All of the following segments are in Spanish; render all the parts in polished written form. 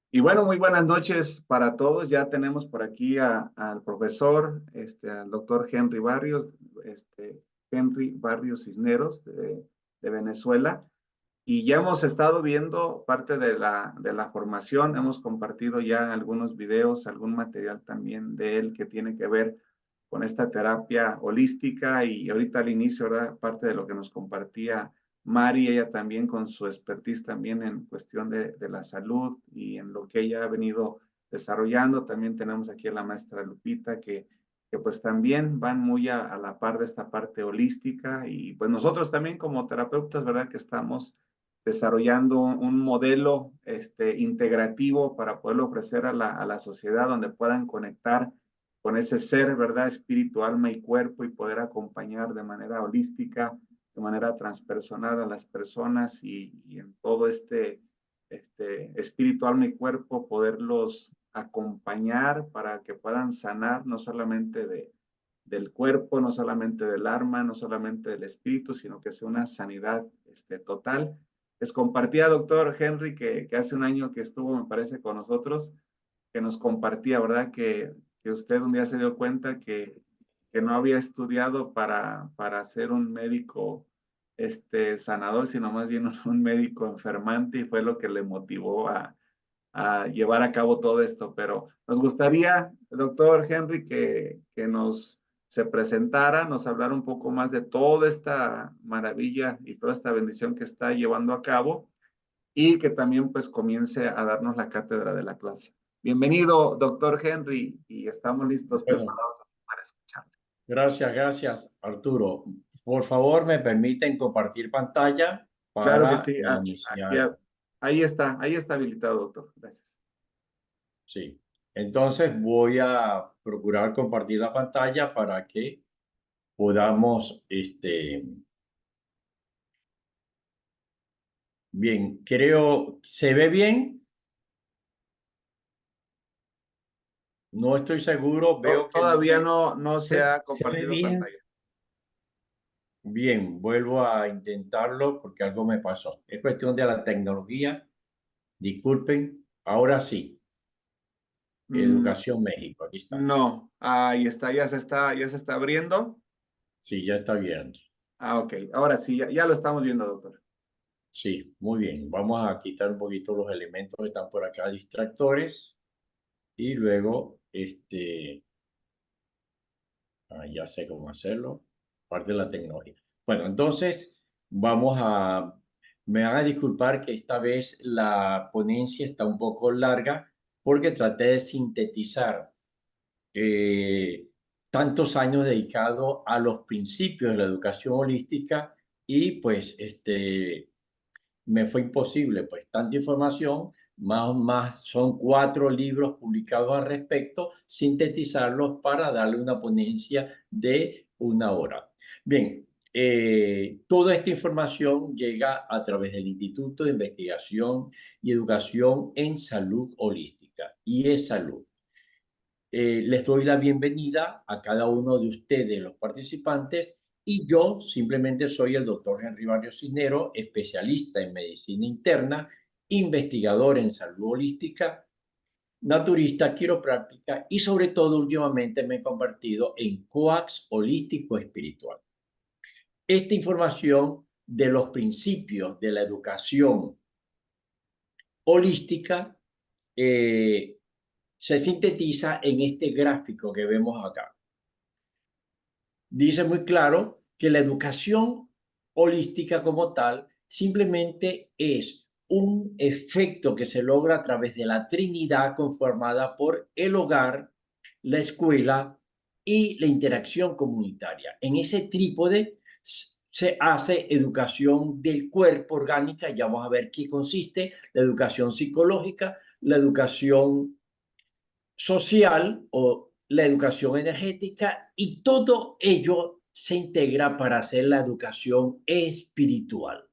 Y bueno, muy buenas noches para todos. Ya tenemos por aquí al profesor, al doctor Henry Barrios Cisneros de Venezuela. Y ya hemos estado viendo parte de la formación, hemos compartido ya algunos videos, algún material también de él que tiene que ver con esta terapia holística y ahorita al inicio, ¿verdad? Parte de lo que nos compartía Mari, ella también con su expertise también en cuestión de la salud y en lo que ella ha venido desarrollando. También tenemos aquí a la maestra Lupita que pues también van muy a la par de esta parte holística y pues nosotros también como terapeutas, ¿verdad? Que estamos desarrollando un modelo integrativo para poderlo ofrecer a la sociedad donde puedan conectar con ese ser, ¿verdad? Espíritu, alma y cuerpo y poder acompañar de manera holística, de manera transpersonal a las personas y en todo espíritu, alma y cuerpo, poderlos acompañar para que puedan sanar no solamente del cuerpo, no solamente del alma, no solamente del espíritu, sino que sea una sanidad total. Les compartía, doctor Henry, que hace un año que estuvo, me parece, con nosotros, que nos compartía, ¿verdad? Que usted un día se dio cuenta que no había estudiado para ser un médico sanador, sino más bien un médico enfermante y fue lo que le motivó a llevar a cabo todo esto. Pero nos gustaría, doctor Henry, que nos se presentara, nos hablara un poco más de toda esta maravilla y toda esta bendición que está llevando a cabo y que también pues comience a darnos la cátedra de la clase. Bienvenido, doctor Henry, y estamos listos, Bueno, preparados para escuchar. gracias, Arturo. Por favor, me permiten compartir pantalla Claro que para sí, aquí, iniciar. ahí está habilitado, doctor. Gracias. Sí. Entonces voy a procurar compartir la pantalla para que podamos, bien, creo, ¿se ve bien? No estoy seguro, veo que no Todavía me... no se ha Se ve compartido bien. pantalla. Bien, vuelvo a intentarlo porque algo me pasó. Es cuestión de la tecnología. Disculpen, ahora sí. Mm, Educación México, aquí está. no, ahí está, ya se está abriendo. Sí, ya está bien. Ok, ahora sí, ya lo estamos viendo, doctor. Sí, muy bien. Vamos a quitar un poquito los elementos que están por acá, distractores, y luego, ya sé cómo hacerlo, parte de la tecnología. Bueno, entonces, me van a disculpar que esta vez la ponencia está un poco larga porque traté de sintetizar eh, tantos años dedicado a los principios de la educación holística y pues me fue imposible, pues tanta información, más son 4 libros publicados al respecto, sintetizarlos para darle una ponencia de 1 hora. Bien, toda esta información llega a través del Instituto de Investigación y Educación en Salud Holística, y es salud. Les doy la bienvenida a cada uno de ustedes, los participantes, y yo simplemente soy el doctor Henry Barrios Cisneros, especialista en medicina interna, investigador en salud holística, naturista, quiropráctica y sobre todo últimamente me he convertido en coach holístico espiritual. Esta información de los principios de la educación holística se sintetiza en este gráfico que vemos acá. Dice muy claro que la educación holística como tal simplemente es un efecto que se logra a través de la Trinidad conformada por el hogar, la escuela y la interacción comunitaria. En ese trípode se hace educación del cuerpo orgánica, ya vamos a ver qué consiste, la educación psicológica, la educación social o la educación energética y todo ello se integra para hacer la educación espiritual,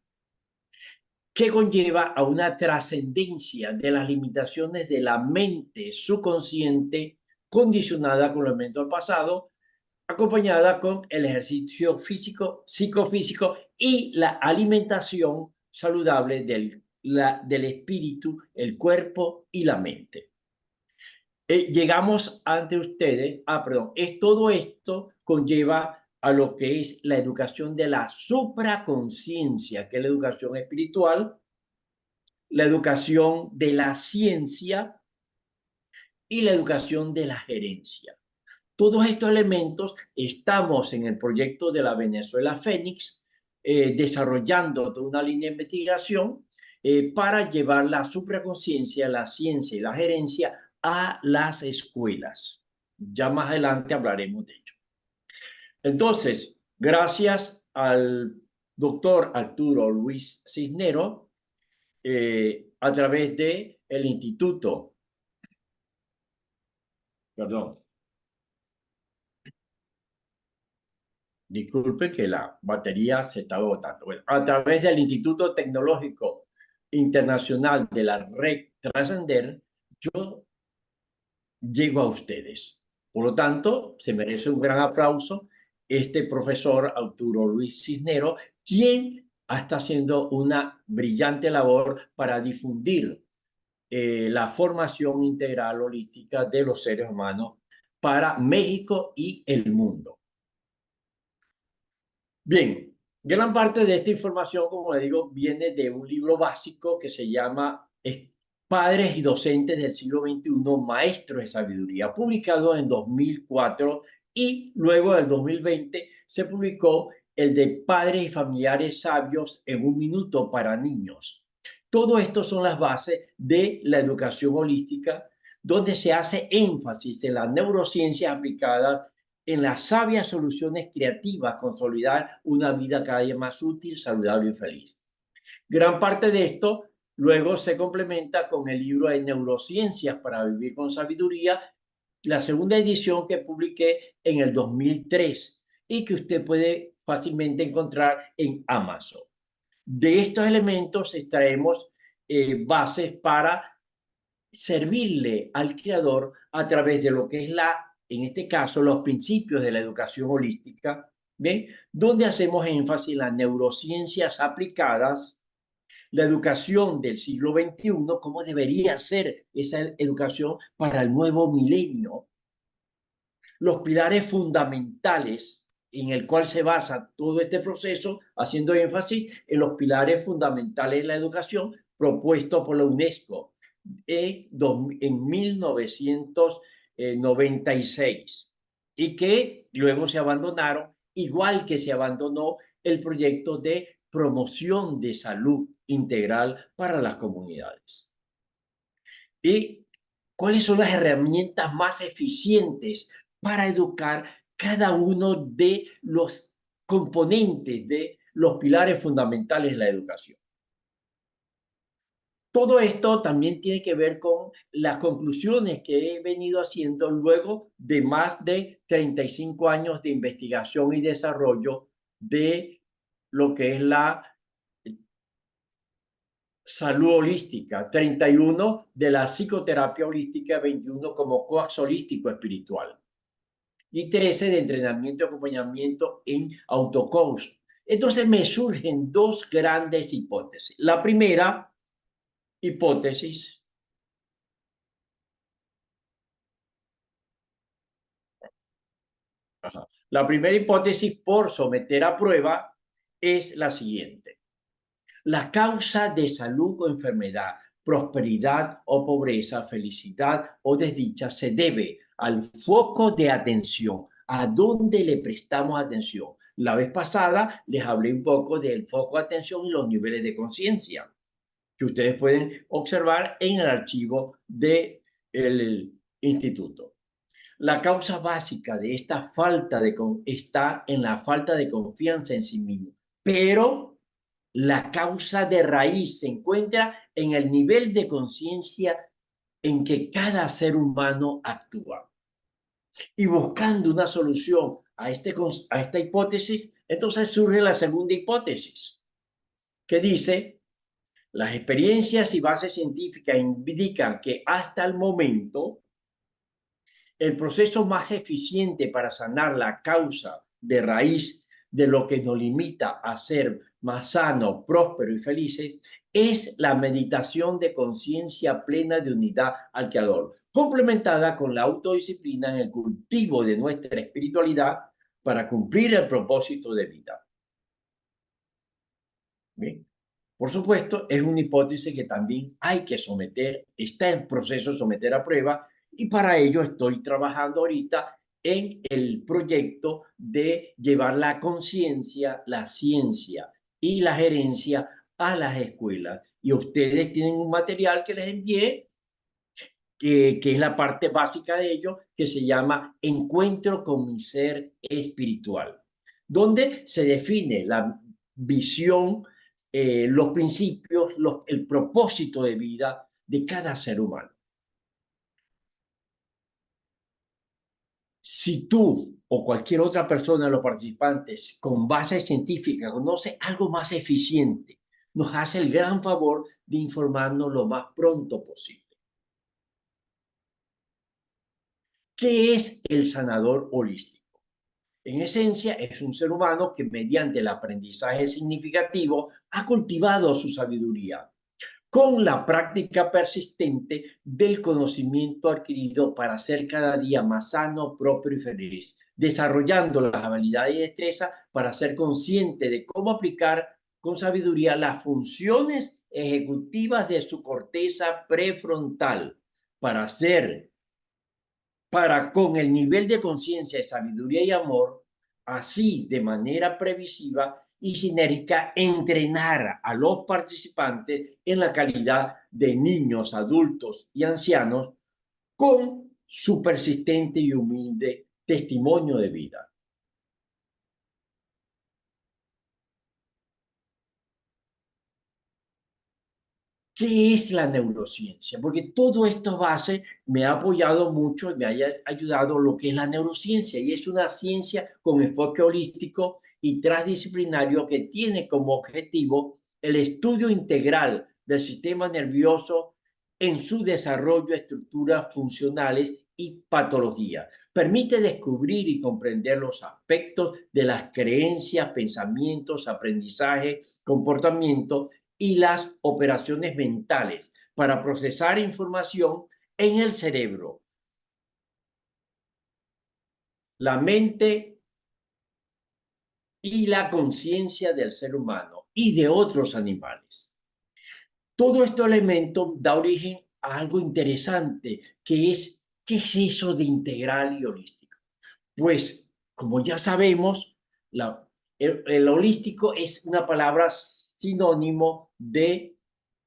que conlleva a una trascendencia de las limitaciones de la mente subconsciente condicionada con los elementos del pasado, acompañada con el ejercicio físico, psicofísico y la alimentación saludable del del espíritu, el cuerpo y la mente. Llegamos ante ustedes, perdón, todo esto conlleva a lo que es la educación de la supraconciencia, que es la educación espiritual, la educación de la ciencia y la educación de la gerencia. Todos estos elementos estamos en el proyecto de la Venezuela Fénix, desarrollando toda una línea de investigación para llevar la supraconciencia, la ciencia y la gerencia a las escuelas. Ya más adelante hablaremos de ello. Entonces, gracias al doctor Arturo Luis Cisneros, a través de el Instituto, perdón, disculpe que la batería se está agotando. Bueno, a través del Instituto Tecnológico Internacional de la Red Trascender, yo llego a ustedes. Por lo tanto, se merece un gran aplauso este profesor Arturo Luis Cisneros, quien está haciendo una brillante labor para difundir la formación integral holística de los seres humanos para México y el mundo. Bien, gran parte de esta información, como le digo, viene de un libro básico que se llama Padres y Docentes del Siglo XXI, Maestros de Sabiduría, publicado en 2004, y luego en el 2020 se publicó el de Padres y Familiares Sabios en un minuto para niños. Todo esto son las bases de la educación holística, donde se hace énfasis en las neurociencias aplicadas en las sabias soluciones creativas, consolidar una vida cada día más útil, saludable y feliz. Gran parte de esto luego se complementa con el libro de Neurociencias para vivir con sabiduría, la segunda edición que publiqué en el 2003 y que usted puede fácilmente encontrar en Amazon. De estos elementos extraemos bases para servirle al creador a través de lo que es en este caso, los principios de la educación holística, ¿bien? Donde hacemos énfasis en las neurociencias aplicadas, la educación del siglo XXI, cómo debería ser esa educación para el nuevo milenio, los pilares fundamentales en el cual se basa todo este proceso, haciendo énfasis en los pilares fundamentales de la educación propuestos por la UNESCO en 1996 y que luego se abandonaron, igual que se abandonó el proyecto de promoción de salud integral para las comunidades. ¿Y cuáles son las herramientas más eficientes para educar cada uno de los componentes de los pilares fundamentales de la educación? Todo esto también tiene que ver con las conclusiones que he venido haciendo luego de más de 35 años de investigación y desarrollo de lo que es la salud holística, 31 de la psicoterapia holística, 21 como coax holístico espiritual y 13 de entrenamiento y acompañamiento en autocoach. Entonces me surgen dos grandes hipótesis. La primera hipótesis La primera hipótesis por someter a prueba es la siguiente. La causa de salud o enfermedad, prosperidad o pobreza, felicidad o desdicha se debe al foco de atención, a dónde le prestamos atención. La vez pasada les hablé un poco del foco de atención y los niveles de conciencia que ustedes pueden observar en el archivo del instituto. La causa básica de esta está en la falta de confianza en sí mismo, pero la causa de raíz se encuentra en el nivel de conciencia en que cada ser humano actúa. Y buscando una solución a esta hipótesis, entonces surge la segunda hipótesis, que dice, las experiencias y bases científicas indican que hasta el momento el proceso más eficiente para sanar la causa de raíz de lo que nos limita a ser más sanos, prósperos y felices es la meditación de conciencia plena de unidad al Creador, complementada con la autodisciplina en el cultivo de nuestra espiritualidad para cumplir el propósito de vida. Bien. Por supuesto, es una hipótesis que también hay que someter, está en proceso de someter a prueba, y para ello estoy trabajando ahorita en el proyecto de llevar la conciencia, la ciencia y la gerencia a las escuelas. Y ustedes tienen un material que les envié, que es la parte básica de ello, que se llama Encuentro con mi ser espiritual, donde se define la visión, los principios, el propósito de vida de cada ser humano. Si tú o cualquier otra persona de los participantes con base científica conoce algo más eficiente, nos hace el gran favor de informarnos lo más pronto posible. ¿Qué es el sanador holístico? En esencia, es un ser humano que mediante el aprendizaje significativo ha cultivado su sabiduría con la práctica persistente del conocimiento adquirido para ser cada día más sano, propio y feliz, desarrollando las habilidades y destrezas para ser consciente de cómo aplicar con sabiduría las funciones ejecutivas de su corteza prefrontal para con el nivel de conciencia, sabiduría y amor, así de manera previsiva y sinérgica, entrenar a los participantes en la calidad de niños, adultos y ancianos con su persistente y humilde testimonio de vida. ¿Qué es la neurociencia? Porque todo esto base me ha apoyado mucho y me ha ayudado lo que es la neurociencia, y es una ciencia con enfoque holístico y transdisciplinario que tiene como objetivo el estudio integral del sistema nervioso en su desarrollo, estructuras funcionales y patología. Permite descubrir y comprender los aspectos de las creencias, pensamientos, aprendizaje, comportamiento y las operaciones mentales para procesar información en el cerebro, la mente y la conciencia del ser humano y de otros animales. Todo este elemento da origen a algo interesante, que es, ¿qué es eso de integral y holístico? Pues, como ya sabemos, el holístico es una palabra sinónimo de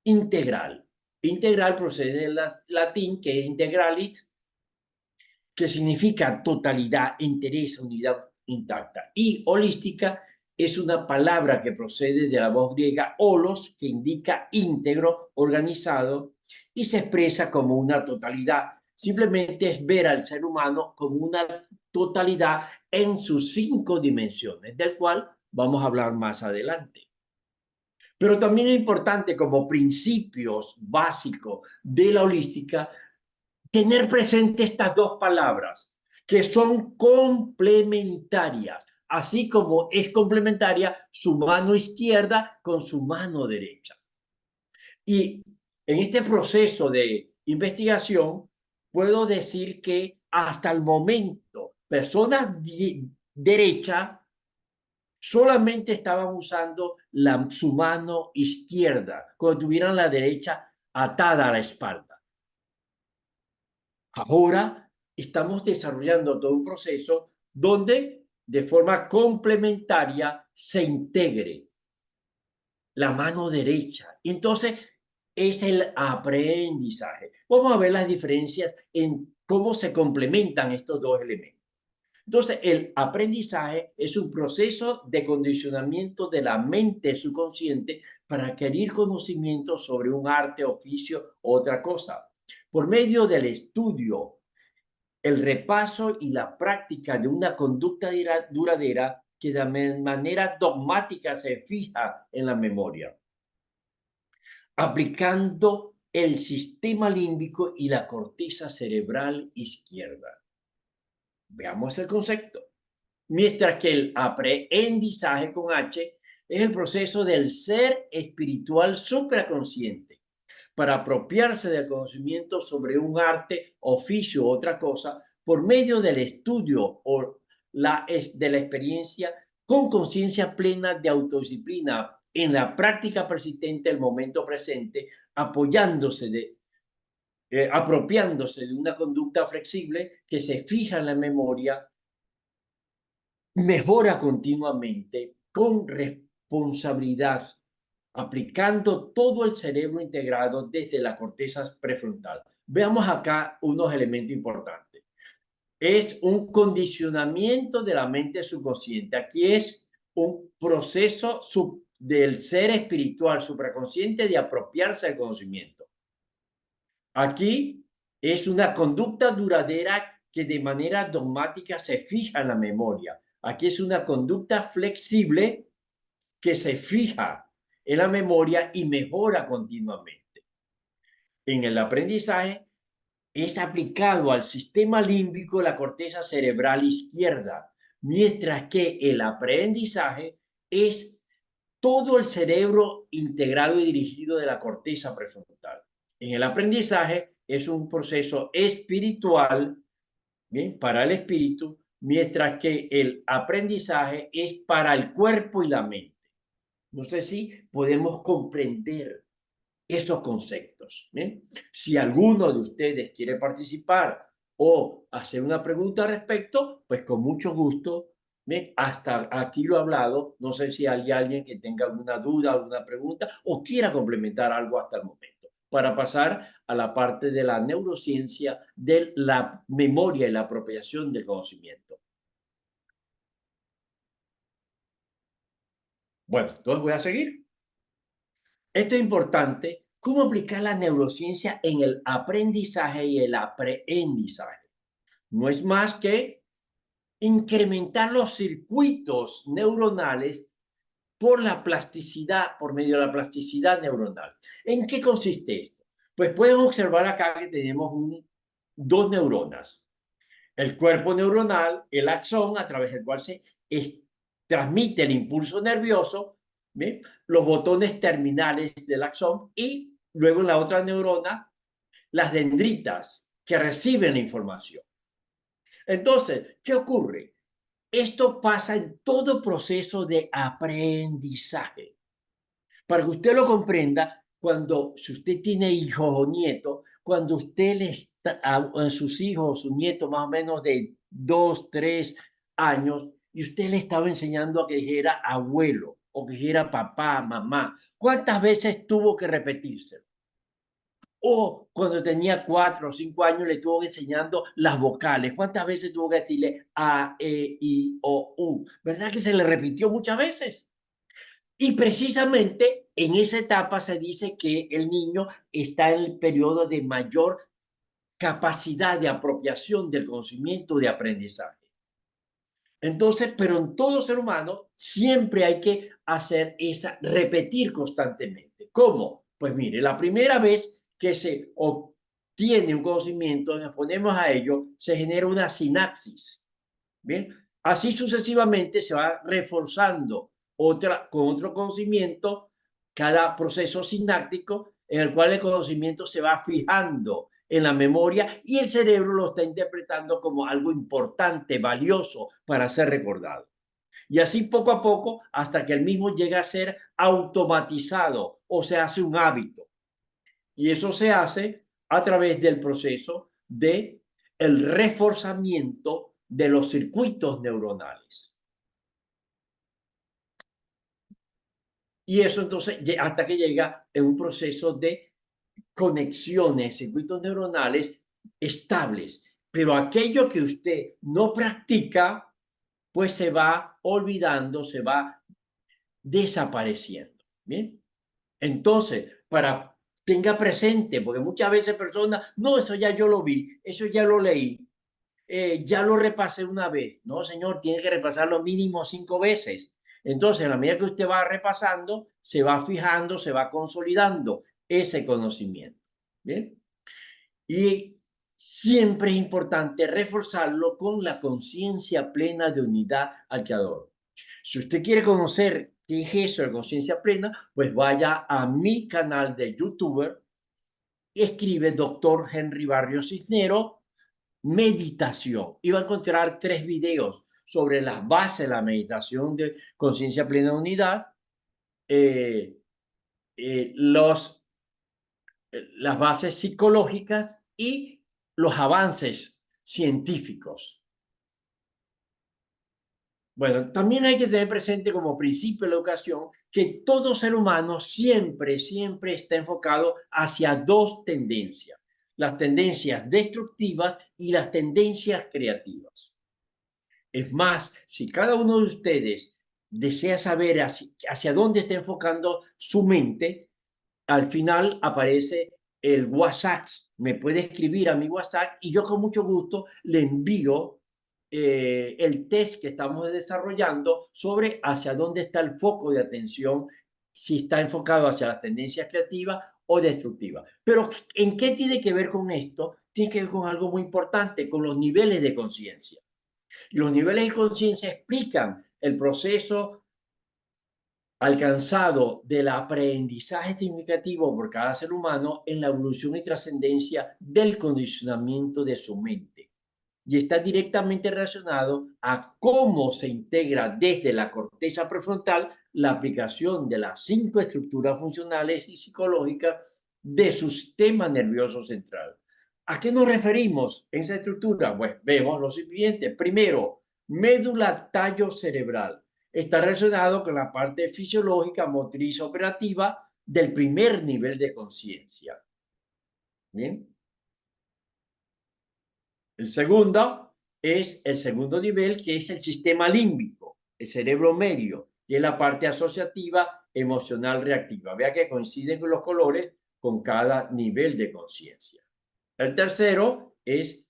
integral. Integral procede del latín, que es integralis, que significa totalidad, interés, unidad intacta. Y holística es una palabra que procede de la voz griega holos, que indica íntegro, organizado, y se expresa como una totalidad. Simplemente es ver al ser humano como una totalidad en sus 5 dimensiones, del cual vamos a hablar más adelante. Pero también es importante, como principios básicos de la holística, tener presente estas dos palabras que son complementarias, así como es complementaria su mano izquierda con su mano derecha. Y en este proceso de investigación, puedo decir que hasta el momento, personas derecha solamente estaban usando su mano izquierda cuando tuvieran la derecha atada a la espalda. Ahora estamos desarrollando todo un proceso donde de forma complementaria se integre la mano derecha. Y entonces es el aprendizaje. Vamos a ver las diferencias en cómo se complementan estos dos elementos. Entonces, el aprendizaje es un proceso de condicionamiento de la mente subconsciente para adquirir conocimiento sobre un arte, oficio o otra cosa. Por medio del estudio, el repaso y la práctica de una conducta duradera que de manera dogmática se fija en la memoria, aplicando el sistema límbico y la corteza cerebral izquierda. Veamos el concepto. Mientras que el aprendizaje con H Es el proceso del ser espiritual supraconsciente para apropiarse del conocimiento sobre un arte, oficio u otra cosa por medio del estudio o de la experiencia con conciencia plena de autodisciplina en la práctica persistente del momento presente, apropiándose de una conducta flexible que se fija en la memoria, mejora continuamente con responsabilidad, aplicando todo el cerebro integrado desde la corteza prefrontal. Veamos acá unos elementos importantes. Es un condicionamiento de la mente subconsciente. Aquí es un proceso del ser espiritual supraconsciente de apropiarse del conocimiento. Aquí es una conducta duradera que de manera dogmática se fija en la memoria. Aquí es una conducta flexible que se fija en la memoria y mejora continuamente. En el aprendizaje es aplicado al sistema límbico de la corteza cerebral izquierda, mientras que el aprendizaje es todo el cerebro integrado y dirigido de la corteza prefrontal. En el aprendizaje es un proceso espiritual, ¿bien?, para el espíritu, mientras que el aprendizaje es para el cuerpo y la mente. No sé si podemos comprender esos conceptos. ¿Bien? Si alguno de ustedes quiere participar o hacer una pregunta al respecto, pues con mucho gusto. ¿Bien? Hasta aquí lo he hablado. No sé si hay alguien que tenga alguna duda, alguna pregunta o quiera complementar algo hasta el momento, para pasar a la parte de la neurociencia de la memoria y la apropiación del conocimiento. Bueno, entonces voy a seguir. Esto es importante. ¿Cómo aplicar la neurociencia en el aprendizaje y el aprendizaje? No es más que incrementar los circuitos neuronales por la plasticidad, por medio de la plasticidad neuronal. ¿En qué consiste esto? Pues pueden observar acá que tenemos dos neuronas. El cuerpo neuronal, el axón, a través del cual se transmite el impulso nervioso, ¿bien?, los botones terminales del axón, y luego en la otra neurona, las dendritas que reciben la información. Entonces, ¿qué ocurre? Esto pasa en todo proceso de aprendizaje. Para que usted lo comprenda, si usted tiene hijos o nietos, cuando usted le está a sus hijos o sus nietos más o menos de 2, 3 años, y usted le estaba enseñando a que dijera abuelo o que dijera papá, mamá, ¿cuántas veces tuvo que repetirse? O cuando tenía 4 o 5 años le estuvo enseñando las vocales. ¿Cuántas veces tuvo que decirle A, E, I, O, U? ¿Verdad que se le repitió muchas veces? Y precisamente en esa etapa se dice que el niño está en el periodo de mayor capacidad de apropiación del conocimiento, de aprendizaje. Entonces, pero en todo ser humano siempre hay que repetir constantemente. ¿Cómo? Pues mire, la primera vez que se obtiene un conocimiento, nos ponemos a ello, se genera una sinapsis. Bien, así sucesivamente se va reforzando con otro conocimiento, cada proceso sináptico en el cual el conocimiento se va fijando en la memoria y el cerebro lo está interpretando como algo importante, valioso para ser recordado. Y así poco a poco hasta que el mismo llega a ser automatizado o se hace un hábito. Y eso se hace a través del proceso de el reforzamiento de los circuitos neuronales. Y eso entonces hasta que llega en un proceso de conexiones, circuitos neuronales estables. Pero aquello que usted no practica, pues se va olvidando, se va desapareciendo. Bien. Entonces, tenga presente, porque muchas veces personas, no, eso ya yo lo vi, eso ya lo leí, ya lo repasé una vez. No, señor, tiene que repasarlo mínimo 5 veces. Entonces, a la medida que usted va repasando, se va fijando, se va consolidando ese conocimiento. ¿Bien? Y siempre es importante reforzarlo con la conciencia plena de unidad al Creador. Si usted quiere conocer ¿Qué es eso de conciencia plena? Pues vaya a mi canal de YouTuber, escribe Doctor Henry Barrios Cisneros, meditación, y va a encontrar 3 videos sobre las bases de la meditación de conciencia plena de unidad, eh, eh, los, las bases psicológicas y los avances científicos. Bueno, también hay que tener presente como principio de la educación que todo ser humano siempre, siempre está enfocado hacia 2 tendencias: las tendencias destructivas y las tendencias creativas. Es más, si cada uno de ustedes desea saber hacia dónde está enfocando su mente, al final aparece el WhatsApp. Me puede escribir a mi WhatsApp y yo con mucho gusto le envío el test que estamos desarrollando sobre hacia dónde está el foco de atención, si está enfocado hacia las tendencias creativas o destructivas. Pero ¿en qué tiene que ver con esto? Tiene que ver con algo muy importante, con los niveles de conciencia. Y los niveles de conciencia explican el proceso alcanzado del aprendizaje significativo por cada ser humano en la evolución y trascendencia del condicionamiento de su mente. Y está directamente relacionado a cómo se integra desde la corteza prefrontal la aplicación de las 5 estructuras funcionales y psicológicas de su sistema nervioso central. ¿A qué nos referimos en esa estructura? Pues vemos lo siguiente. Primero, médula tallo cerebral. Está relacionado con la parte fisiológica, motriz, operativa del primer nivel de conciencia. Bien. El segundo es el segundo nivel, que es el sistema límbico, el cerebro medio, que es la parte asociativa, emocional, reactiva. Vea que coinciden con los colores con cada nivel de conciencia. El tercero es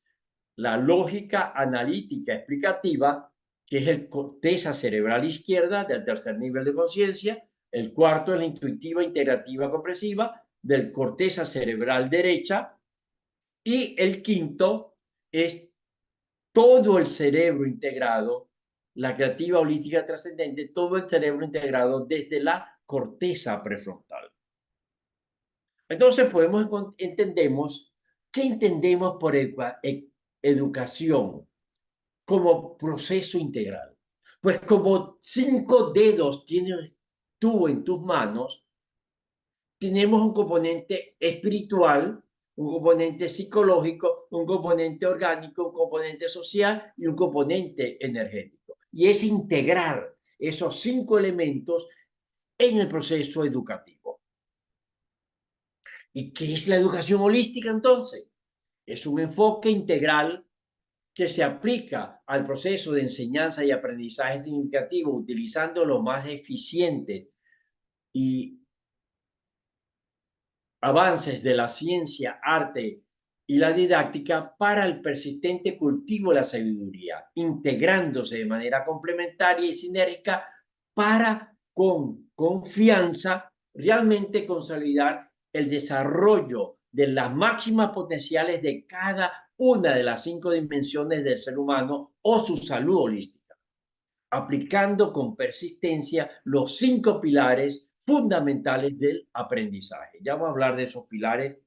la lógica analítica explicativa, que es el corteza cerebral izquierda del tercer nivel de conciencia. El cuarto es la intuitiva integrativa comprensiva del corteza cerebral derecha. Y el quinto es todo el cerebro integrado, la creativa holística trascendente, todo el cerebro integrado desde la corteza prefrontal. Entonces entendemos, ¿qué entendemos por educación como proceso integral? Pues como 5 dedos tienes tú en tus manos, tenemos un componente espiritual, un componente psicológico, un componente orgánico, un componente social y un componente energético. Y es integrar esos 5 elementos en el proceso educativo. ¿Y qué es la educación holística entonces? Es un enfoque integral que se aplica al proceso de enseñanza y aprendizaje significativo utilizando los más eficientes y avances de la ciencia, arte y la didáctica para el persistente cultivo de la sabiduría, integrándose de manera complementaria y sinérgica para, con confianza, realmente consolidar el desarrollo de las máximas potenciales de cada una de las 5 dimensiones del ser humano o su salud holística, aplicando con persistencia los 5 pilares fundamentales del aprendizaje. Ya vamos a hablar de esos pilares.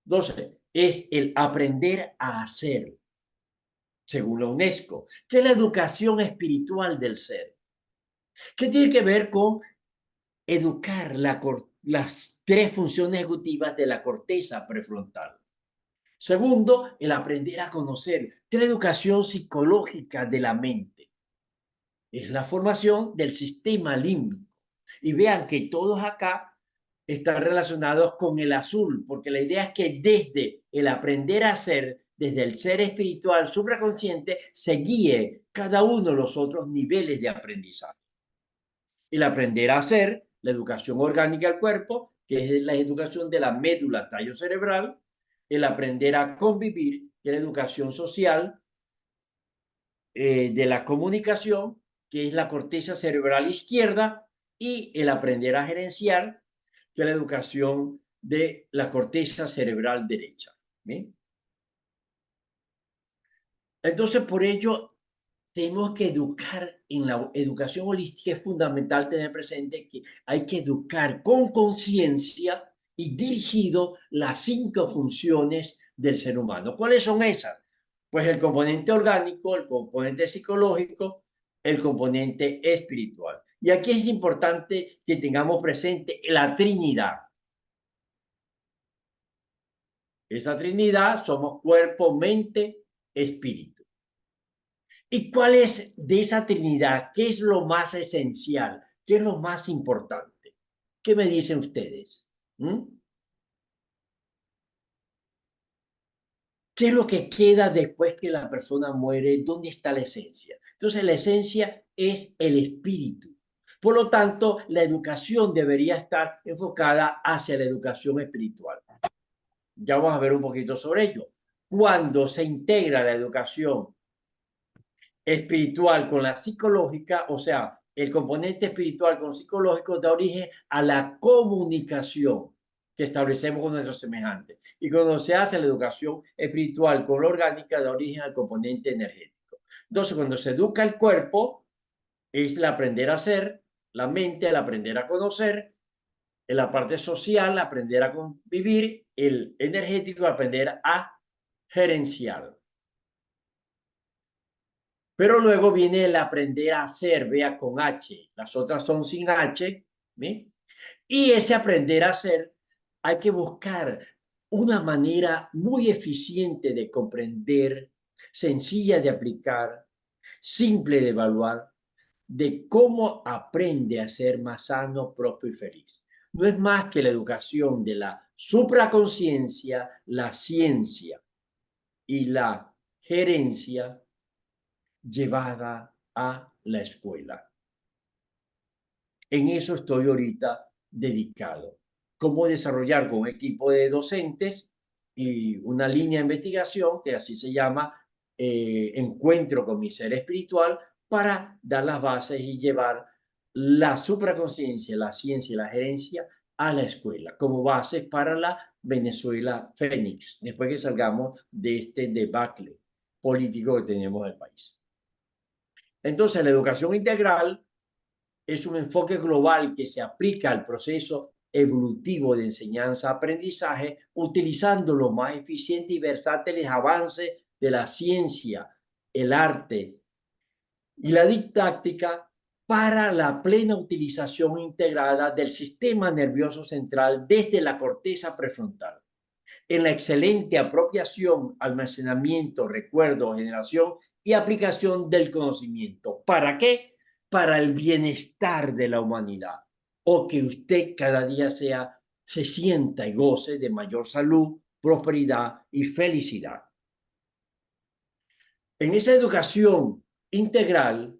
Entonces, es el aprender a hacer, según la UNESCO, que es la educación espiritual del ser, que tiene que ver con educar las 3 funciones ejecutivas de la corteza prefrontal. Segundo, el aprender a conocer, que es la educación psicológica de la mente. Es la formación del sistema límbico. Y vean que todos acá están relacionados con el azul, porque la idea es que desde el aprender a ser, desde el ser espiritual supraconsciente, se guíe cada uno de los otros niveles de aprendizaje. El aprender a hacer, la educación orgánica del cuerpo, que es la educación de la médula tallo cerebral, el aprender a convivir, que es la educación social, de la comunicación, que es la corteza cerebral izquierda, y el aprender a gerenciar, que es la educación de la corteza cerebral derecha. ¿Bien? Entonces, por ello, tenemos que educar en la educación holística. Es fundamental tener presente que hay que educar con conciencia y dirigido las 5 funciones del ser humano. ¿Cuáles son esas? Pues el componente orgánico, el componente psicológico, el componente espiritual. Y aquí es importante que tengamos presente la Trinidad. Esa Trinidad somos cuerpo, mente, espíritu. ¿Y cuál es de esa Trinidad? ¿Qué es lo más esencial? ¿Qué es lo más importante? ¿Qué me dicen ustedes? ¿Mm? ¿Qué es lo que queda después que la persona muere? ¿Dónde está la esencia? Entonces, la esencia es el espíritu. Por lo tanto, la educación debería estar enfocada hacia la educación espiritual. Ya vamos a ver un poquito sobre ello. Cuando se integra la educación espiritual con la psicológica, o sea, el componente espiritual con psicológico da origen a la comunicación que establecemos con nuestros semejantes. Y cuando se hace la educación espiritual con la orgánica, da origen al componente energético. Entonces, cuando se educa el cuerpo, es el aprender a ser, la mente, el aprender a conocer, en la parte social, aprender a convivir, el energético, aprender a gerenciar. Pero luego viene el aprender a hacer, vea, con H. Las otras son sin H, ¿sí? Y ese aprender a hacer, hay que buscar una manera muy eficiente de comprender, sencilla de aplicar, simple de evaluar, de cómo aprende a ser más sano, propio y feliz. No es más que la educación de la supraconciencia, la ciencia y la gerencia llevada a la escuela. En eso estoy ahorita dedicado. Cómo desarrollar con un equipo de docentes y una línea de investigación, que así se llama, Encuentro con mi ser espiritual, para dar las bases y llevar la supraconciencia, la ciencia y la gerencia a la escuela, como bases para la Venezuela Fénix, después que salgamos de este debacle político que tenemos en el país. Entonces, la educación integral es un enfoque global que se aplica al proceso evolutivo de enseñanza-aprendizaje utilizando los más eficientes y versátiles avances de la ciencia, el arte y la didáctica para la plena utilización integrada del sistema nervioso central desde la corteza prefrontal, en la excelente apropiación, almacenamiento, recuerdo, generación y aplicación del conocimiento. ¿Para qué? Para el bienestar de la humanidad, o que usted cada día se sienta y goce de mayor salud, prosperidad y felicidad. En esa educación integral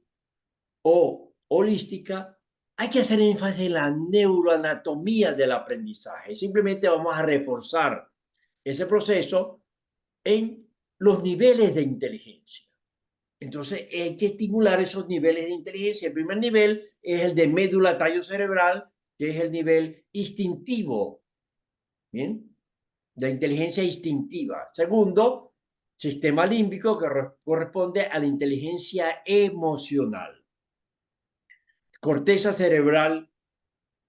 o holística, hay que hacer énfasis en la neuroanatomía del aprendizaje. Simplemente vamos a reforzar ese proceso en los niveles de inteligencia. Entonces, hay que estimular esos niveles de inteligencia. El primer nivel es el de médula tallo cerebral, que es el nivel instintivo, ¿bien? De inteligencia instintiva. Segundo, sistema límbico, que corresponde a la inteligencia emocional. Corteza cerebral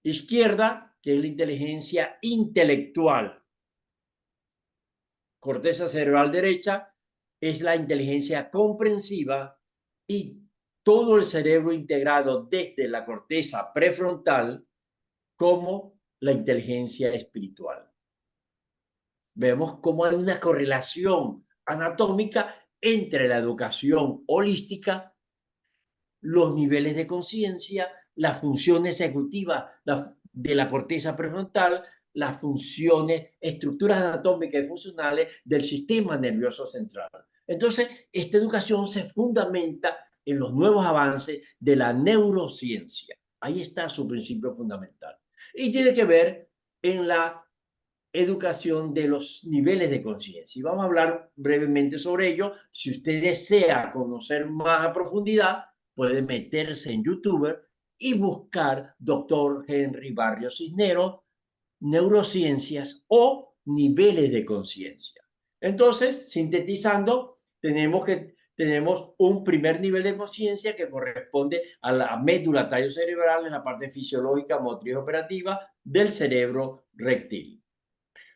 izquierda, que es la inteligencia intelectual. Corteza cerebral derecha es la inteligencia comprensiva y todo el cerebro integrado desde la corteza prefrontal como la inteligencia espiritual. Vemos cómo hay una correlación anatómica entre la educación holística, los niveles de conciencia, las funciones ejecutivas de la corteza prefrontal, las funciones, estructuras anatómicas y funcionales del sistema nervioso central. Entonces, esta educación se fundamenta en los nuevos avances de la neurociencia. Ahí está su principio fundamental. Y tiene que ver en la educación de los niveles de conciencia. Y vamos a hablar brevemente sobre ello. Si usted desea conocer más a profundidad, puede meterse en YouTube y buscar Dr. Henry Barrios Cisneros, neurociencias o niveles de conciencia. Entonces, sintetizando, tenemos que tenemos un primer nivel de conciencia que corresponde a la médula tallo cerebral en la parte fisiológica, motriz operativa del cerebro reptil.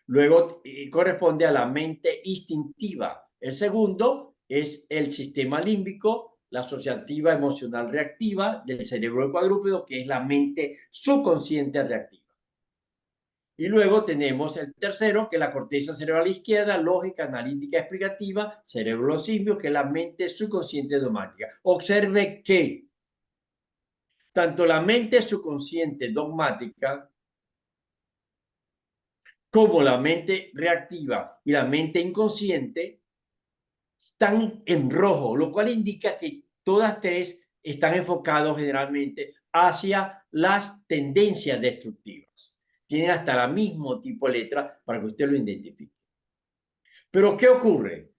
Luego corresponde a la mente instintiva. El segundo es el sistema límbico, la asociativa emocional reactiva del cerebro del cuadrúpedo, que es la mente subconsciente reactiva. Y luego tenemos el tercero, que es la corteza cerebral izquierda, lógica, analítica, explicativa, cerebro de los simios, que es la mente subconsciente dogmática. Observe que tanto la mente subconsciente dogmática como la mente reactiva y la mente inconsciente están en rojo, lo cual indica que todas tres están enfocados generalmente hacia las tendencias destructivas. Tienen hasta la mismo tipo de letra para que usted lo identifique. Pero ¿qué ocurre?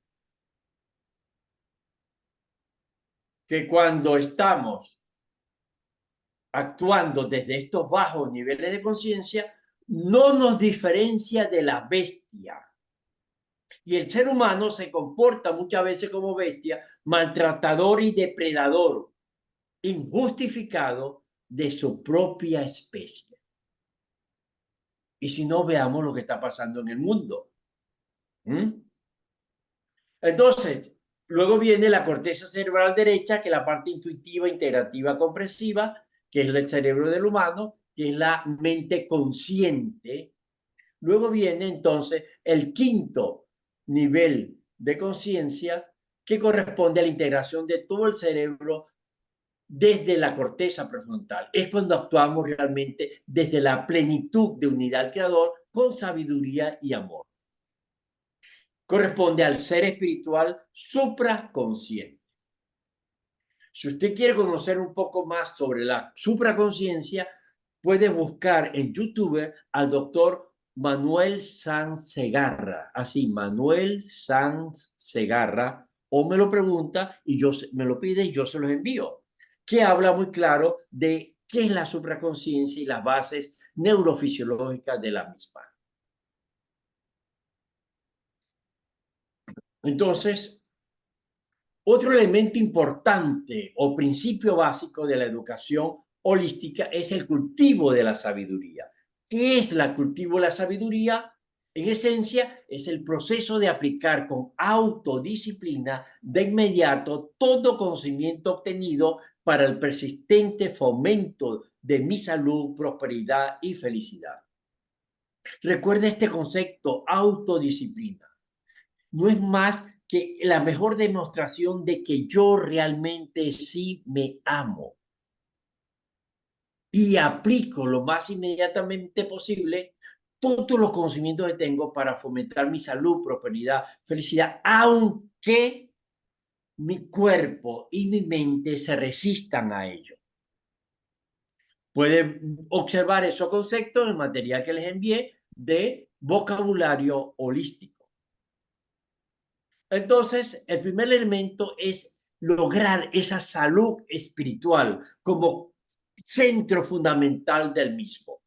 Que cuando estamos actuando desde estos bajos niveles de conciencia, no nos diferencia de la bestia. Y el ser humano se comporta muchas veces como bestia, maltratador y depredador, injustificado de su propia especie. Y si no, veamos lo que está pasando en el mundo. Entonces, luego viene la corteza cerebral derecha, que es la parte intuitiva, integrativa, comprensiva, que es el cerebro del humano, que es la mente consciente. Luego viene entonces el quinto nivel de conciencia, que corresponde a la integración de todo el cerebro desde la corteza prefrontal. Es cuando actuamos realmente desde la plenitud de unidad al creador con sabiduría y amor. Corresponde al ser espiritual supraconsciente. Si usted quiere conocer un poco más sobre la supraconsciencia, puede buscar en YouTube al doctor Manuel Sanz Segarra, así, Manuel Sanz Segarra, o me lo pregunta y me lo pide y yo se los envío, que habla muy claro de qué es la supraconsciencia y las bases neurofisiológicas de la misma. Entonces, otro elemento importante o principio básico de la educación holística es el cultivo de la sabiduría. ¿Qué es el cultivo de la sabiduría? En esencia, es el proceso de aplicar con autodisciplina de inmediato todo conocimiento obtenido para el persistente fomento de mi salud, prosperidad y felicidad. Recuerda este concepto, autodisciplina. No es más que la mejor demostración de que yo realmente sí me amo y aplico lo más inmediatamente posible todos los conocimientos que tengo para fomentar mi salud, prosperidad, felicidad, aunque mi cuerpo y mi mente se resistan a ello. Pueden observar esos conceptos en el material que les envié de vocabulario holístico. Entonces, el primer elemento es lograr esa salud espiritual como centro fundamental del mismo,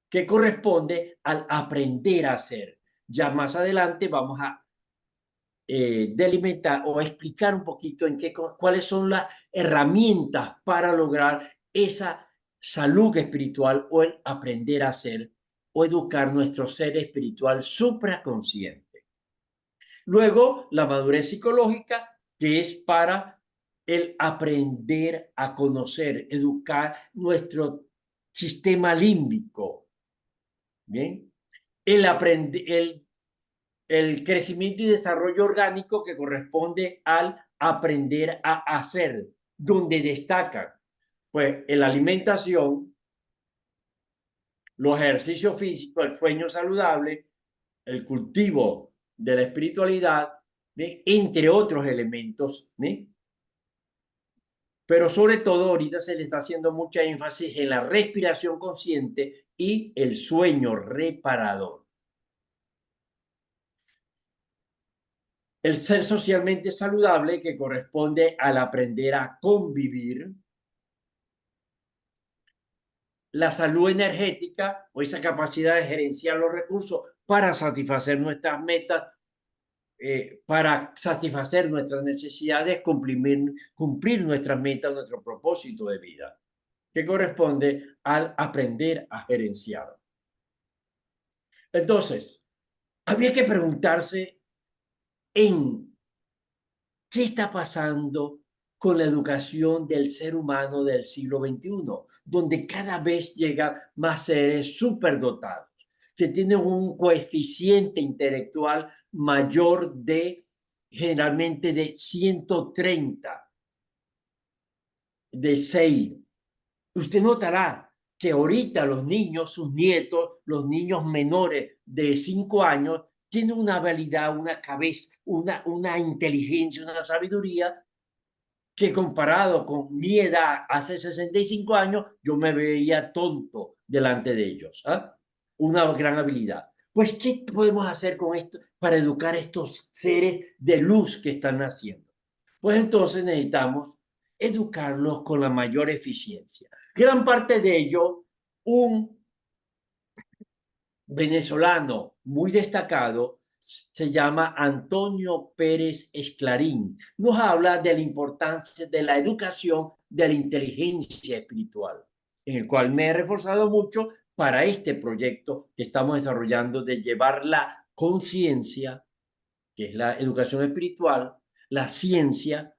que corresponde al aprender a hacer. Ya más adelante vamos a delimitar o explicar un poquito cuáles son las herramientas para lograr esa salud espiritual o el aprender a hacer o educar nuestro ser espiritual supraconsciente. Luego, la madurez psicológica, que es para el aprender a conocer, educar nuestro sistema límbico. Bien, el crecimiento y desarrollo orgánico que corresponde al aprender a hacer, donde destacan, pues, en la alimentación, los ejercicios físicos, el sueño saludable, el cultivo de la espiritualidad, ¿sí?, entre otros elementos, ¿sí? Pero sobre todo ahorita se le está haciendo mucha énfasis en la respiración consciente y el sueño reparador. El ser socialmente saludable, que corresponde al aprender a convivir. La salud energética o esa capacidad de gerenciar los recursos para satisfacer nuestras metas para satisfacer nuestras necesidades, cumplir nuestras metas, nuestro propósito de vida, que corresponde al aprender a gerenciar. Entonces, había que preguntarse en qué está pasando con la educación del ser humano del siglo XXI, donde cada vez llegan más seres superdotados, que tienen un coeficiente intelectual mayor de, generalmente, de 130, de 6. Usted notará que ahorita los niños, sus nietos, los niños menores de 5 años, tienen una habilidad, una cabeza, una inteligencia, una sabiduría que comparado con mi edad hace 65 años, yo me veía tonto delante de ellos. ¿Ah? Una gran habilidad. Pues, ¿qué podemos hacer con esto para educar a estos seres de luz que están naciendo? Pues entonces necesitamos educarlos con la mayor eficiencia. Gran parte de ello, un venezolano muy destacado, se llama Antonio Pérez Esclarín. Nos habla de la importancia de la educación de la inteligencia espiritual, en el cual me he reforzado mucho para este proyecto que estamos desarrollando de llevar la conciencia, que es la educación espiritual, la ciencia,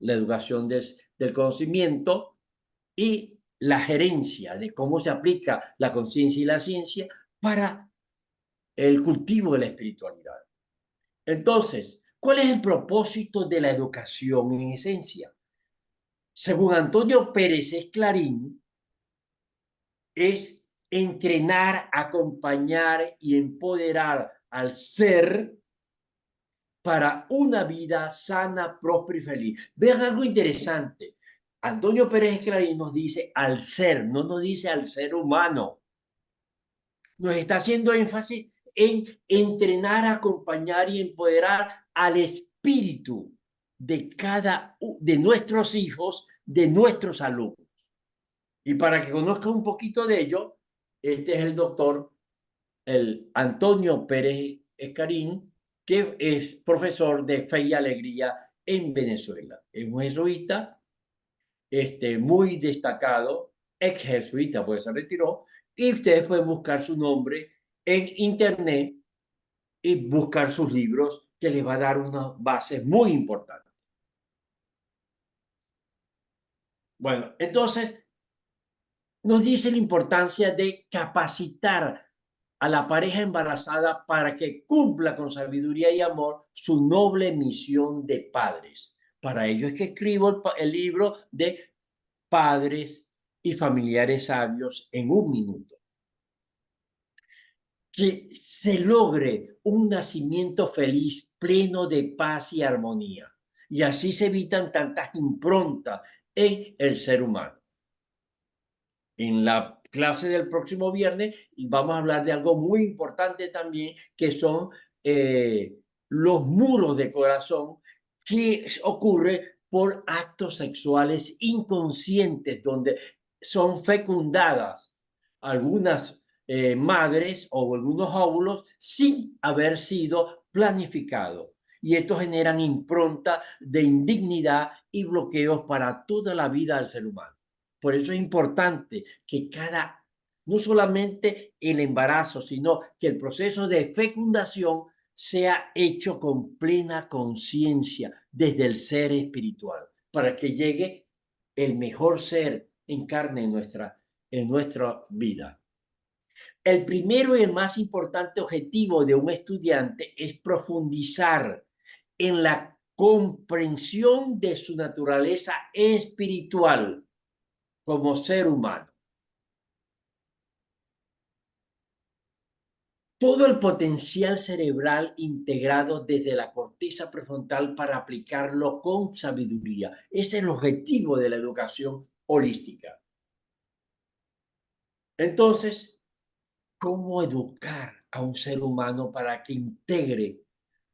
la educación del conocimiento y la gerencia de cómo se aplica la conciencia y la ciencia para el cultivo de la espiritualidad. Entonces, ¿cuál es el propósito de la educación en esencia? Según Antonio Pérez Esclarín, es entrenar, acompañar y empoderar al ser para una vida sana, próspera y feliz. Vean algo interesante. Antonio Pérez Esclarín nos dice al ser, no nos dice al ser humano. Nos está haciendo énfasis en entrenar, acompañar y empoderar al espíritu de nuestros hijos, de nuestros alumnos. Y para que conozcan un poquito de ello, este es el doctor Antonio Pérez Escarín, que es profesor de Fe y Alegría en Venezuela. Es un jesuita muy destacado, ex jesuita, pues se retiró, y ustedes pueden buscar su nombre en internet y buscar sus libros, que les va a dar unas bases muy importantes. Bueno, entonces nos dice la importancia de capacitar a la pareja embarazada para que cumpla con sabiduría y amor su noble misión de padres. Para ello es que escribo el libro de Padres y Familiares Sabios en un minuto. Que se logre un nacimiento feliz, pleno de paz y armonía. Y así se evitan tantas improntas en el ser humano. En la clase del próximo viernes vamos a hablar de algo muy importante también, que son los muros de corazón, que ocurre por actos sexuales inconscientes, donde son fecundadas algunas madres o algunos óvulos sin haber sido planificado. Y esto generan impronta de indignidad y bloqueos para toda la vida del ser humano. Por eso es importante que no solamente el embarazo, sino que el proceso de fecundación sea hecho con plena conciencia desde el ser espiritual, para que llegue el mejor ser en carne en nuestra vida. El primero y el más importante objetivo de un estudiante es profundizar en la comprensión de su naturaleza espiritual como ser humano. Todo el potencial cerebral integrado desde la corteza prefrontal para aplicarlo con sabiduría. Ese es el objetivo de la educación holística. Entonces, ¿cómo educar a un ser humano para que integre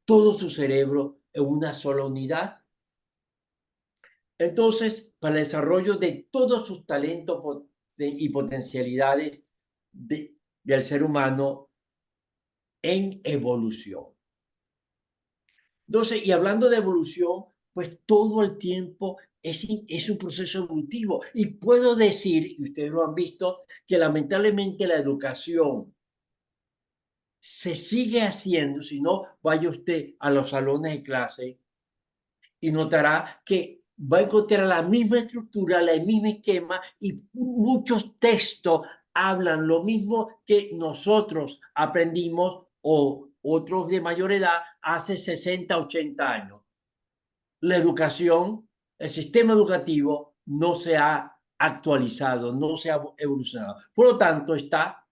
todo su cerebro en una sola unidad? Entonces, para el desarrollo de todos sus talentos y potencialidades del ser humano en evolución. Entonces, y hablando de evolución, pues todo el tiempo es un proceso evolutivo. Y puedo decir, y ustedes lo han visto, que lamentablemente la educación se sigue haciendo, si no, vaya usted a los salones de clase y notará que va a encontrar la misma estructura, el mismo esquema y muchos textos hablan lo mismo que nosotros aprendimos o otros de mayor edad hace 60, 80 años. La educación, el sistema educativo no se ha actualizado, no se ha evolucionado. Por lo tanto, está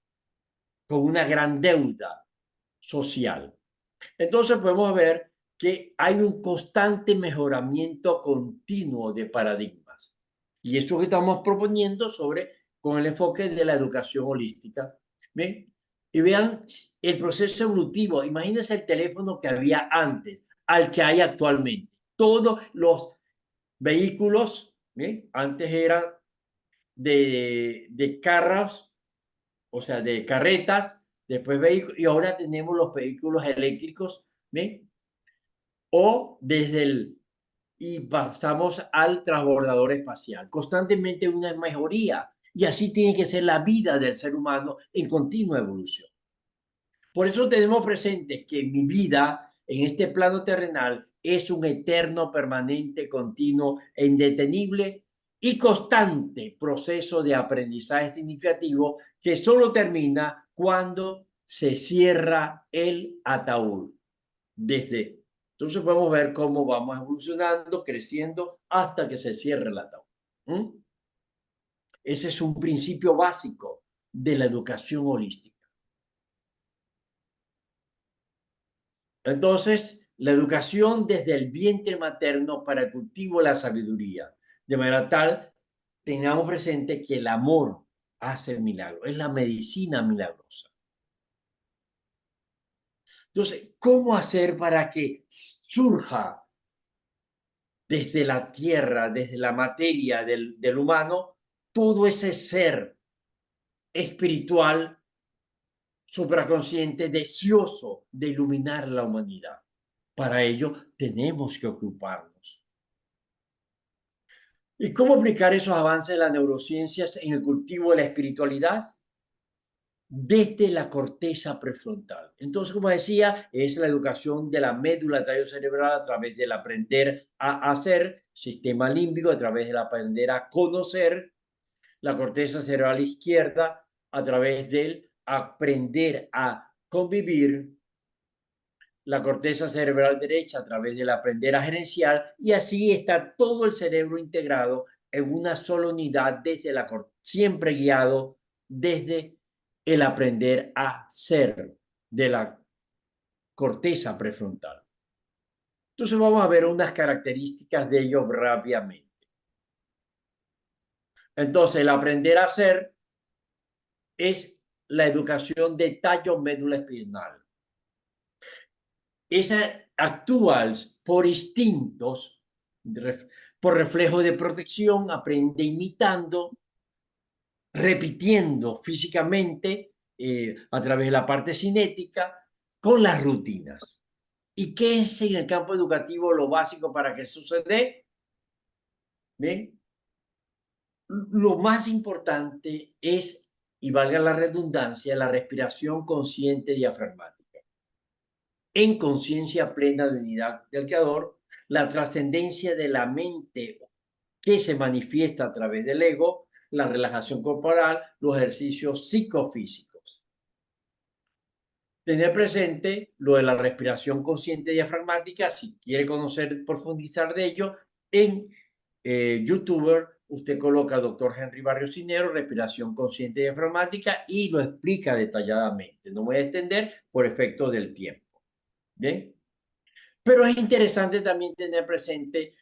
con una gran deuda social. Entonces podemos ver que hay un constante mejoramiento continuo de paradigmas. Y eso que estamos proponiendo con el enfoque de la educación holística. ¿Bien? Y vean el proceso evolutivo. Imagínense el teléfono que había antes al que hay actualmente. Todos los vehículos, ¿bien? Antes eran de carros, o sea, de carretas, después vehículos, y ahora tenemos los vehículos eléctricos, ¿ven? O y pasamos al transbordador espacial. Constantemente una mejoría, y así tiene que ser la vida del ser humano en continua evolución. Por eso tenemos presente que mi vida en este plano terrenal es un eterno, permanente, continuo e indetenible y constante proceso de aprendizaje significativo que solo termina cuando se cierra el ataúd. Entonces podemos ver cómo vamos evolucionando, creciendo hasta que se cierre el ataúd. ¿Mm? Ese es un principio básico de la educación holística. Entonces, la educación desde el vientre materno para el cultivo de la sabiduría, de manera tal, tengamos presente que el amor hace el milagro, es la medicina milagrosa. Entonces, ¿cómo hacer para que surja desde la tierra, desde la materia del humano, todo ese ser espiritual, supraconsciente, deseoso de iluminar la humanidad? Para ello tenemos que ocuparnos. ¿Y cómo aplicar esos avances de las neurociencias en el cultivo de la espiritualidad? Desde la corteza prefrontal. Entonces, como decía, es la educación de la médula tallo cerebral a través del aprender a hacer, sistema límbico a través del aprender a conocer, la corteza cerebral izquierda a través del aprender a convivir, la corteza cerebral derecha a través del aprender a gerenciar, y así está todo el cerebro integrado en una sola unidad siempre guiado desde el aprender a ser de la corteza prefrontal. Entonces vamos a ver unas características de ellos rápidamente. Entonces el aprender a ser es la educación de tallo médula espinal. Esa actúa por instintos, por reflejo de protección, aprende imitando, repitiendo físicamente a través de la parte cinética con las rutinas. ¿Y qué es en el campo educativo lo básico para que suceda? ¿Bien? Lo más importante es, y valga la redundancia, la respiración consciente diafragmática. En conciencia plena de unidad del Creador, la trascendencia de la mente que se manifiesta a través del ego, la relajación corporal, los ejercicios psicofísicos. Tener presente lo de la respiración consciente diafragmática, si quiere conocer, profundizar de ello, en YouTuber, usted coloca Dr. Henry Barrios Cinero, respiración consciente diafragmática, y lo explica detalladamente. No voy a extender por efecto del tiempo. ¿Bien? Pero es interesante también tener presente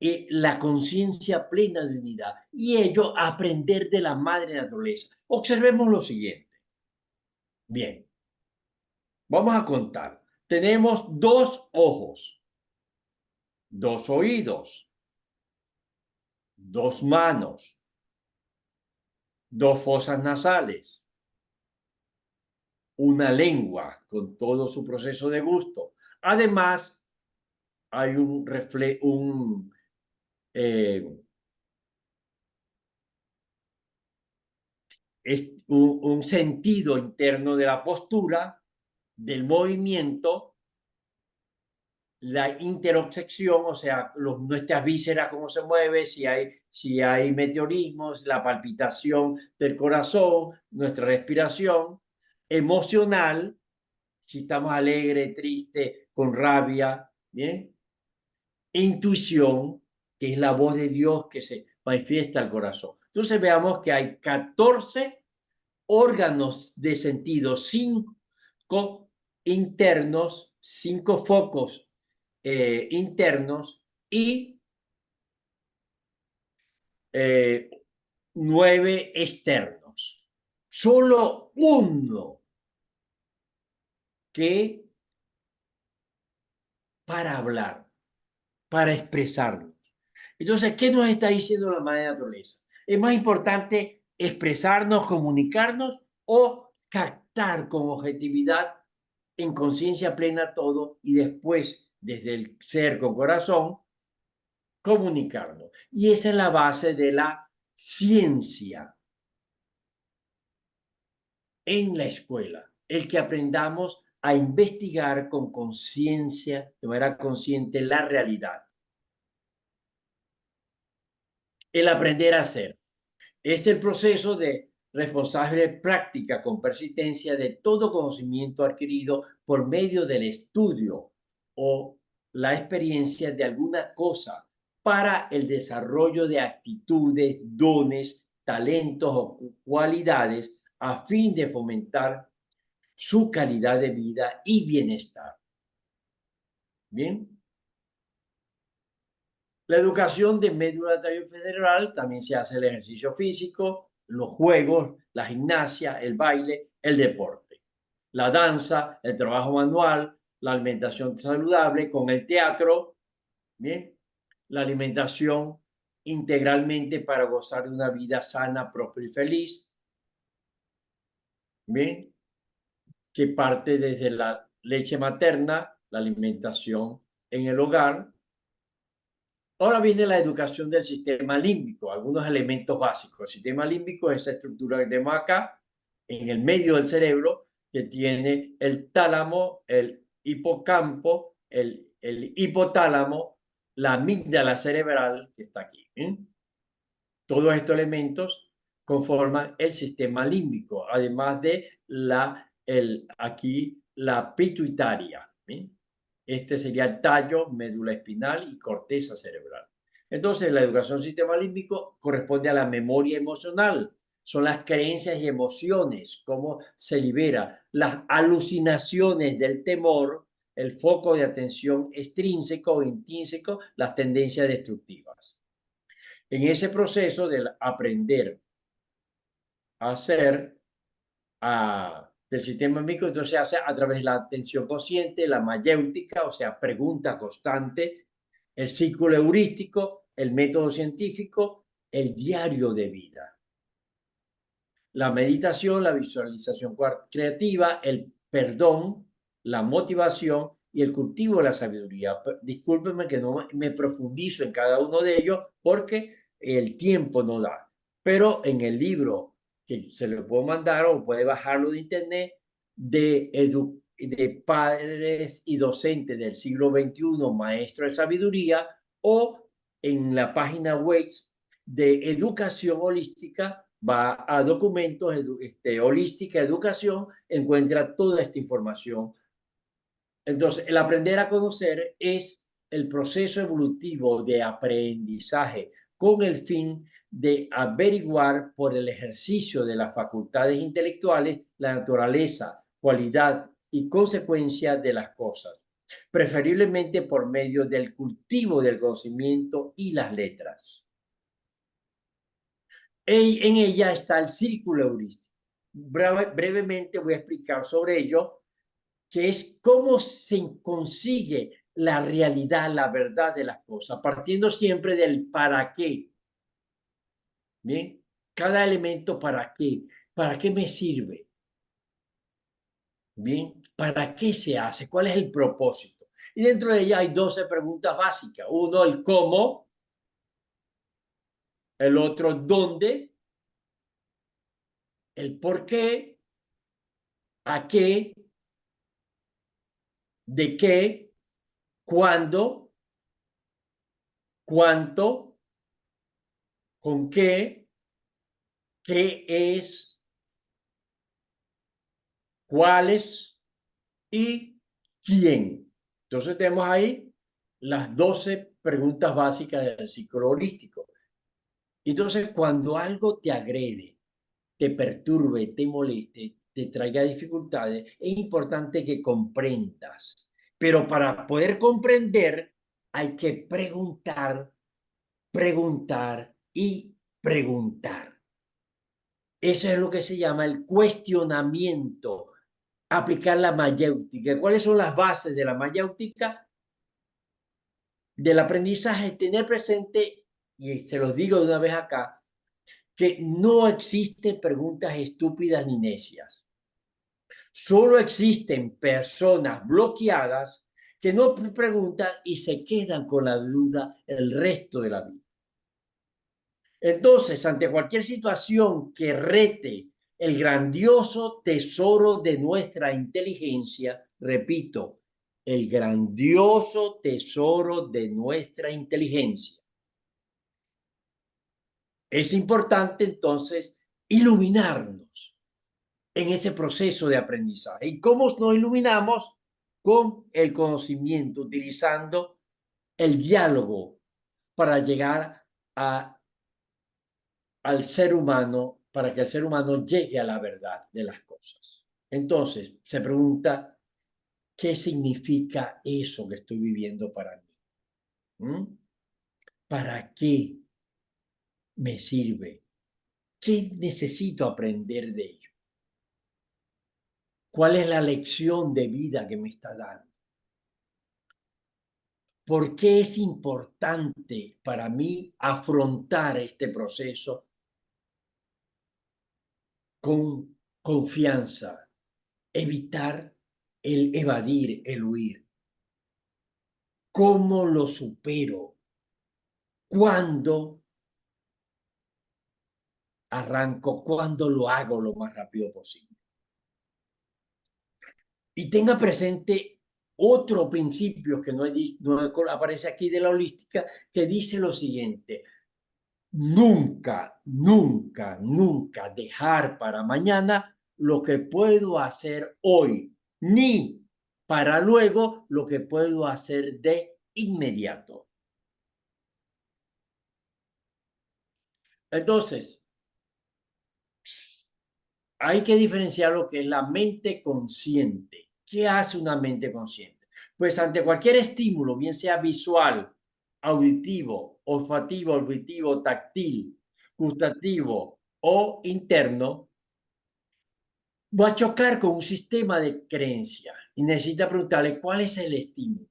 la conciencia plena de unidad y ello aprender de la madre naturaleza. Observemos lo siguiente. Bien, vamos a contar. Tenemos 2 ojos, 2 oídos, 2 manos, 2 fosas nasales, una lengua con todo su proceso de gusto. Además, hay un eh, un sentido interno de la postura, del movimiento, la interobsección, o sea, nuestras vísceras, cómo se mueve, si hay meteorismos, la palpitación del corazón, nuestra respiración, emocional, si estamos alegre, triste, con rabia, ¿bien? Intuición, que es la voz de Dios que se manifiesta al corazón. Entonces veamos que hay 14 órganos de sentido, 5 internos, 5 focos internos y 9 externos. Solo uno que para hablar, para expresarnos. Entonces, ¿qué nos está diciendo la madre naturaleza? ¿Es más importante expresarnos, comunicarnos o captar con objetividad, en conciencia plena todo y después, desde el ser con corazón, comunicarnos? Y esa es la base de la ciencia en la escuela, el que aprendamos a investigar con conciencia, de manera consciente, la realidad. El aprender a hacer. Este es el proceso de responsable práctica con persistencia de todo conocimiento adquirido por medio del estudio o la experiencia de alguna cosa para el desarrollo de actitudes, dones, talentos o cualidades a fin de fomentar su calidad de vida y bienestar. Bien. La educación de médula cerebral también se hace el ejercicio físico, los juegos, la gimnasia, el baile, el deporte, la danza, el trabajo manual, la alimentación saludable con el teatro, bien, la alimentación integralmente para gozar de una vida sana, próspera y feliz, bien, que parte desde la leche materna, la alimentación en el hogar. Ahora viene la educación del sistema límbico, algunos elementos básicos. El sistema límbico es esa estructura que tenemos acá, en el medio del cerebro, que tiene el tálamo, el hipocampo, el hipotálamo, la amígdala cerebral, que está aquí. Todos estos elementos conforman el sistema límbico, además de aquí la pituitaria. Este sería el tallo, médula espinal y corteza cerebral. Entonces, la educación del sistema límbico corresponde a la memoria emocional. Son las creencias y emociones, cómo se libera, las alucinaciones del temor, el foco de atención extrínseco o intrínseco, las tendencias destructivas. En ese proceso de aprender a hacer del sistema límbico, entonces se hace a través de la atención consciente, la mayéutica, o sea, pregunta constante, el círculo heurístico, el método científico, el diario de vida. La meditación, la visualización creativa, el perdón, la motivación y el cultivo de la sabiduría. Discúlpenme que no me profundizo en cada uno de ellos porque el tiempo no da. Pero en el libro que se lo puedo mandar o puede bajarlo de internet de padres y docentes del siglo XXI, maestro de sabiduría, o en la página web de educación holística, va a documentos, holística, educación, encuentra toda esta información. Entonces, el aprender a conocer es el proceso evolutivo de aprendizaje con el fin de averiguar por el ejercicio de las facultades intelectuales la naturaleza, cualidad y consecuencia de las cosas, preferiblemente por medio del cultivo del conocimiento y las letras. En ella está el círculo heurístico. Brevemente voy a explicar sobre ello, que es cómo se consigue la realidad, la verdad de las cosas, partiendo siempre del para qué. Bien, cada elemento para qué me sirve. Bien, ¿para qué se hace? ¿Cuál es el propósito? Y dentro de ella hay 12 preguntas básicas. Uno, el cómo, el otro, dónde, el por qué, a qué, de qué, cuándo, cuánto, con qué es, cuáles y quién. Entonces tenemos ahí las 12 preguntas básicas del ciclo holístico. Entonces, cuando algo te agrede, te perturbe, te moleste, te traiga dificultades, es importante que comprendas. Pero para poder comprender, hay que preguntar, preguntar y preguntar. Eso es lo que se llama el cuestionamiento, aplicar la mayéutica. ¿Cuáles son las bases de la mayéutica? Del aprendizaje, tener presente, y se los digo de una vez acá, que no existen preguntas estúpidas ni necias. Solo existen personas bloqueadas que no preguntan y se quedan con la duda el resto de la vida. Entonces, ante cualquier situación que rete el grandioso tesoro de nuestra inteligencia, repito, el grandioso tesoro de nuestra inteligencia, es importante entonces iluminarnos en ese proceso de aprendizaje. ¿Y cómo nos iluminamos? Con el conocimiento, utilizando el diálogo para llegar al ser humano, para que el ser humano llegue a la verdad de las cosas. Entonces, se pregunta, ¿qué significa eso que estoy viviendo para mí? ¿Para qué me sirve? ¿Qué necesito aprender de ello? ¿Cuál es la lección de vida que me está dando? ¿Por qué es importante para mí afrontar este proceso con confianza? Evitar el evadir, el huir. ¿Cómo lo supero? ¿Cuándo arranco? ¿Cuándo lo hago lo más rápido posible? Y tenga presente otro principio que no aparece aquí de la holística, que dice lo siguiente: nunca, nunca, nunca dejar para mañana lo que puedo hacer hoy, ni para luego lo que puedo hacer de inmediato. Entonces, hay que diferenciar lo que es la mente consciente. ¿Qué hace una mente consciente? Pues ante cualquier estímulo, bien sea visual, auditivo, olfativo, auditivo, táctil, gustativo o interno, va a chocar con un sistema de creencia y necesita preguntarle cuál es el estímulo,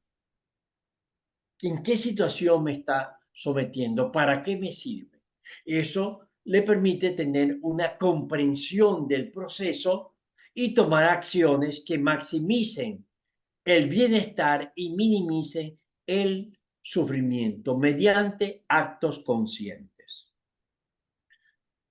en qué situación me está sometiendo, para qué me sirve. Eso le permite tener una comprensión del proceso y tomar acciones que maximicen el bienestar y minimicen el sufrimiento mediante actos conscientes.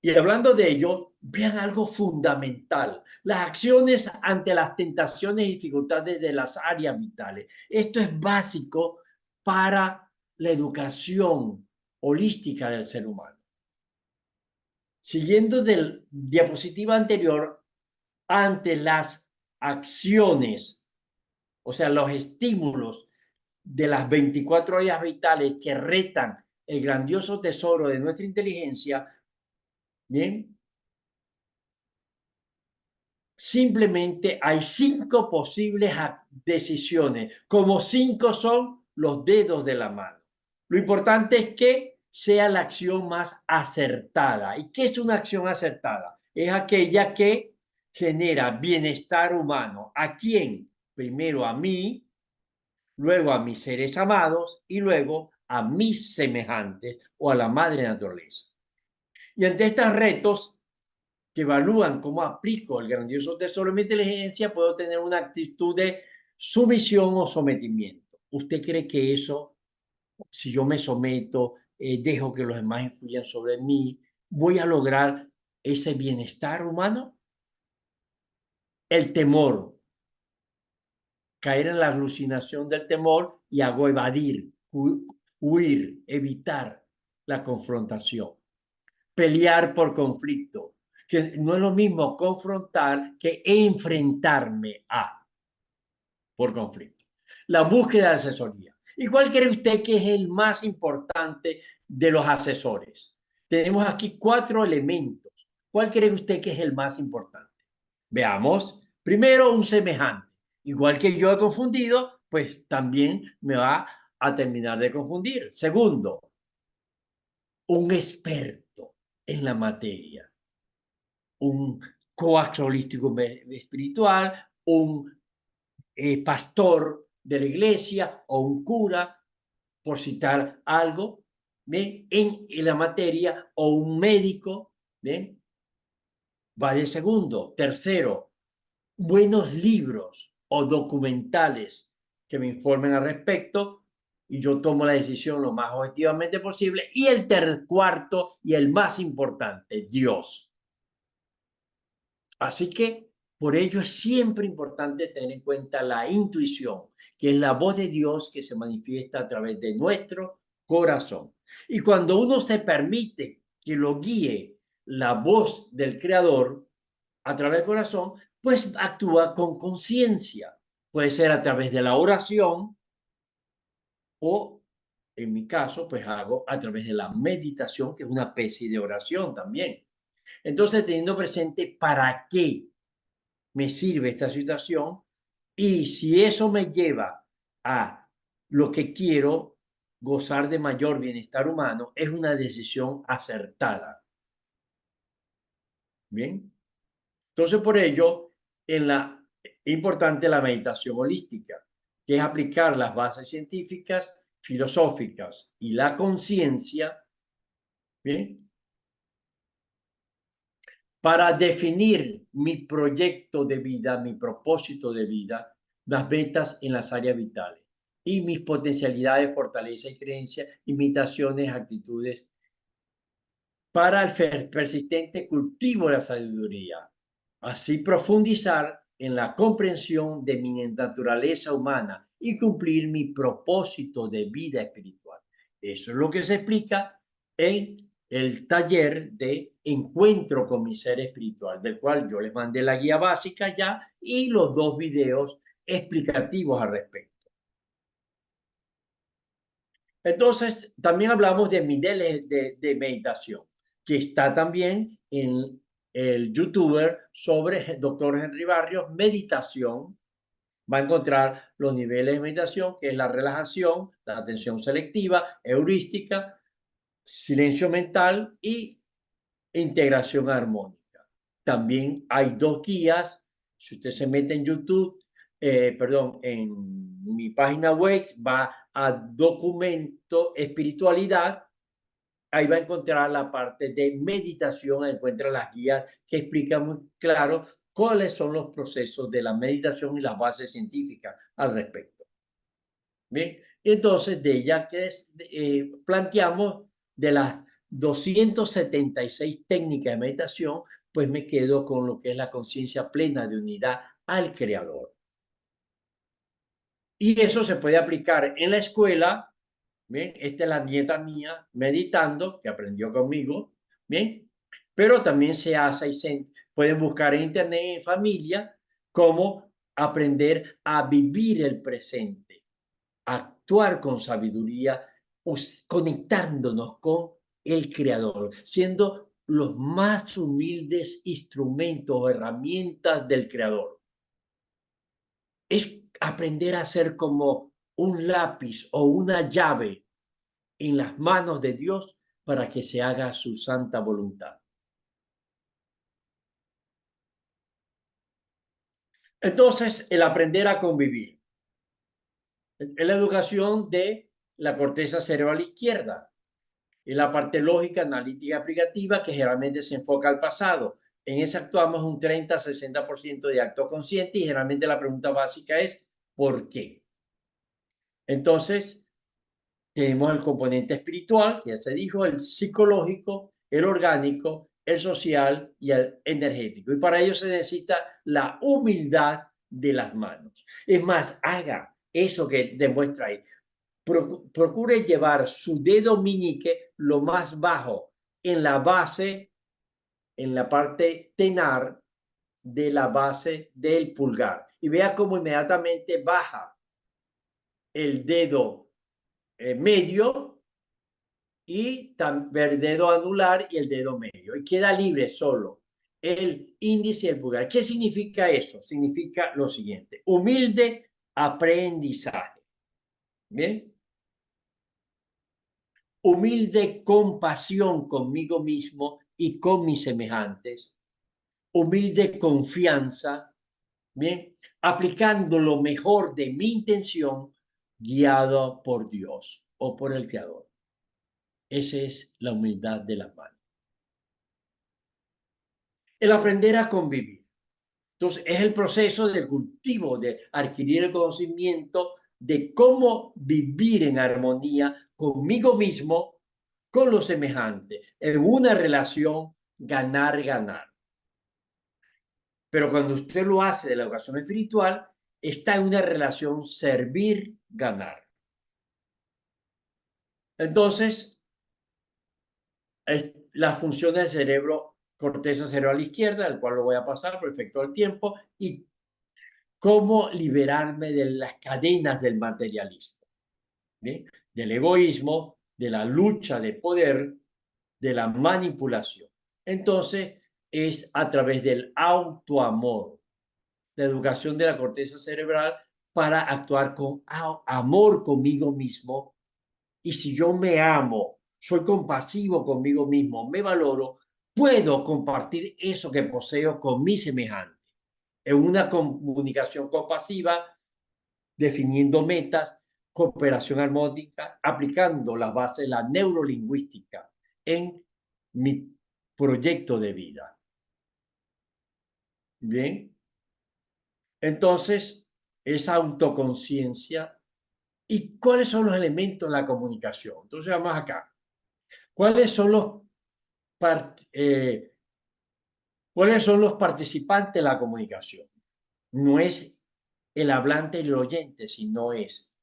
Y hablando de ello, vean algo fundamental: las acciones ante las tentaciones y dificultades de las áreas vitales. Esto es básico para la educación holística del ser humano. Siguiendo del diapositiva anterior, ante las acciones, o sea, los estímulos de las 24 áreas vitales que retan el grandioso tesoro de nuestra inteligencia, bien, simplemente hay 5 posibles decisiones, como 5 son los dedos de la mano. Lo importante es que sea la acción más acertada. ¿Y qué es una acción acertada? Es aquella que genera bienestar humano. ¿A quién? Primero a mí, luego a mis seres amados y luego a mis semejantes o a la madre naturaleza. Y ante estos retos que evalúan cómo aplico el grandioso tesoro de mi inteligencia, puedo tener una actitud de sumisión o sometimiento. ¿usted cree que eso, si yo me someto, dejo que los demás influyan sobre mí, voy a lograr ese bienestar humano? El temor, caer en la alucinación del temor y hago evadir, huir, evitar la confrontación, pelear por conflicto, que no es lo mismo confrontar que enfrentarme a por conflicto. La búsqueda de asesoría. ¿Y cuál cree usted que es el más importante de los asesores? Tenemos aquí 4 elementos. ¿Cuál cree usted que es el más importante? Veamos. Primero, un semejante. Igual que yo he confundido, pues también me va a terminar de confundir. Segundo, un experto en la materia, un coach holístico espiritual, un pastor de la iglesia o un cura, por citar algo, ¿bien? En la materia, o un médico, ¿bien? Va de segundo. Tercero, buenos libros o documentales que me informen al respecto y yo tomo la decisión lo más objetivamente posible. Y el cuarto y el más importante, Dios. Así que por ello es siempre importante tener en cuenta la intuición, que es la voz de Dios que se manifiesta a través de nuestro corazón. Y cuando uno se permite que lo guíe la voz del Creador a través del corazón, pues actúa con conciencia. Puede ser a través de la oración o, en mi caso, pues hago a través de la meditación, que es una especie de oración también. Entonces, teniendo presente para qué me sirve esta situación y si eso me lleva a lo que quiero, gozar de mayor bienestar humano, es una decisión acertada. Bien. Entonces, por ello, es importante la meditación holística, que es aplicar las bases científicas, filosóficas y la conciencia, bien, para definir mi proyecto de vida, mi propósito de vida, las metas en las áreas vitales y mis potencialidades, fortaleza y creencias, imitaciones, actitudes para el persistente cultivo de la sabiduría. Así profundizar en la comprensión de mi naturaleza humana y cumplir mi propósito de vida espiritual. Eso es lo que se explica en el taller de encuentro con mi ser espiritual, del cual yo les mandé la guía básica ya y los 2 videos explicativos al respecto. Entonces, también hablamos de niveles de meditación, que está también en el youtuber sobre doctor Henry Barrios, meditación. Va a encontrar los niveles de meditación, que es la relajación, la atención selectiva, heurística, silencio mental y integración armónica. También hay 2 guías. Si usted se mete en YouTube, perdón, en mi página web, va a documento espiritualidad. Ahí va a encontrar la parte de meditación, encuentra las guías que explican muy claro cuáles son los procesos de la meditación y las bases científicas al respecto. Bien, entonces de ella que planteamos de las 276 técnicas de meditación, pues me quedo con lo que es la conciencia plena de unidad al Creador. Y eso se puede aplicar en la escuela. Bien, esta es la nieta mía meditando, que aprendió conmigo, bien, pero también se hace y se pueden buscar en internet, en familia, cómo aprender a vivir el presente, actuar con sabiduría, conectándonos con el Creador, siendo los más humildes instrumentos o herramientas del Creador. Es aprender a ser como un lápiz o una llave en las manos de Dios para que se haga su santa voluntad. Entonces, el aprender a convivir. Es la educación de la corteza cerebral izquierda. Es la parte lógica, analítica, aplicativa, que generalmente se enfoca al pasado. En esa actuamos un 30-60% de acto consciente y generalmente la pregunta básica es ¿por qué? Entonces, tenemos el componente espiritual, ya se dijo, el psicológico, el orgánico, el social y el energético. Y para ello se necesita la humildad de las manos. Es más, haga eso que demuestra ahí. Procure llevar su dedo meñique lo más bajo en la base, en la parte tenar de la base del pulgar. Y vea cómo inmediatamente baja el dedo medio y el dedo anular y el dedo medio. Y queda libre solo el índice y el pulgar. ¿Qué significa eso? Significa lo siguiente: humilde aprendizaje. Bien. Humilde compasión conmigo mismo y con mis semejantes. Humilde confianza. Bien. Aplicando lo mejor de mi intención, guiado por Dios o por el Creador. Esa es la humildad de las manos. El aprender a convivir. Entonces, es el proceso de cultivo, de adquirir el conocimiento de cómo vivir en armonía conmigo mismo, con los semejantes, en una relación ganar-ganar. Pero cuando usted lo hace de la educación espiritual, está en una relación servir-ganar. Entonces, la función del cerebro, corteza cerebral izquierda, al cual lo voy a pasar por efecto del tiempo, y cómo liberarme de las cadenas del materialismo, ¿bien? Del egoísmo, de la lucha de poder, de la manipulación. Entonces, es a través del autoamor, la educación de la corteza cerebral para actuar con amor conmigo mismo. Y si yo me amo, soy compasivo conmigo mismo, me valoro, puedo compartir eso que poseo con mi semejante en una comunicación compasiva, definiendo metas, cooperación armónica, aplicando las bases de la neurolingüística en mi proyecto de vida. Bien, entonces, esa autoconciencia. ¿Y cuáles son los elementos de la comunicación? Entonces, vamos acá. ¿Cuáles son ¿cuáles son los participantes de la comunicación? No es el hablante y el oyente, sino es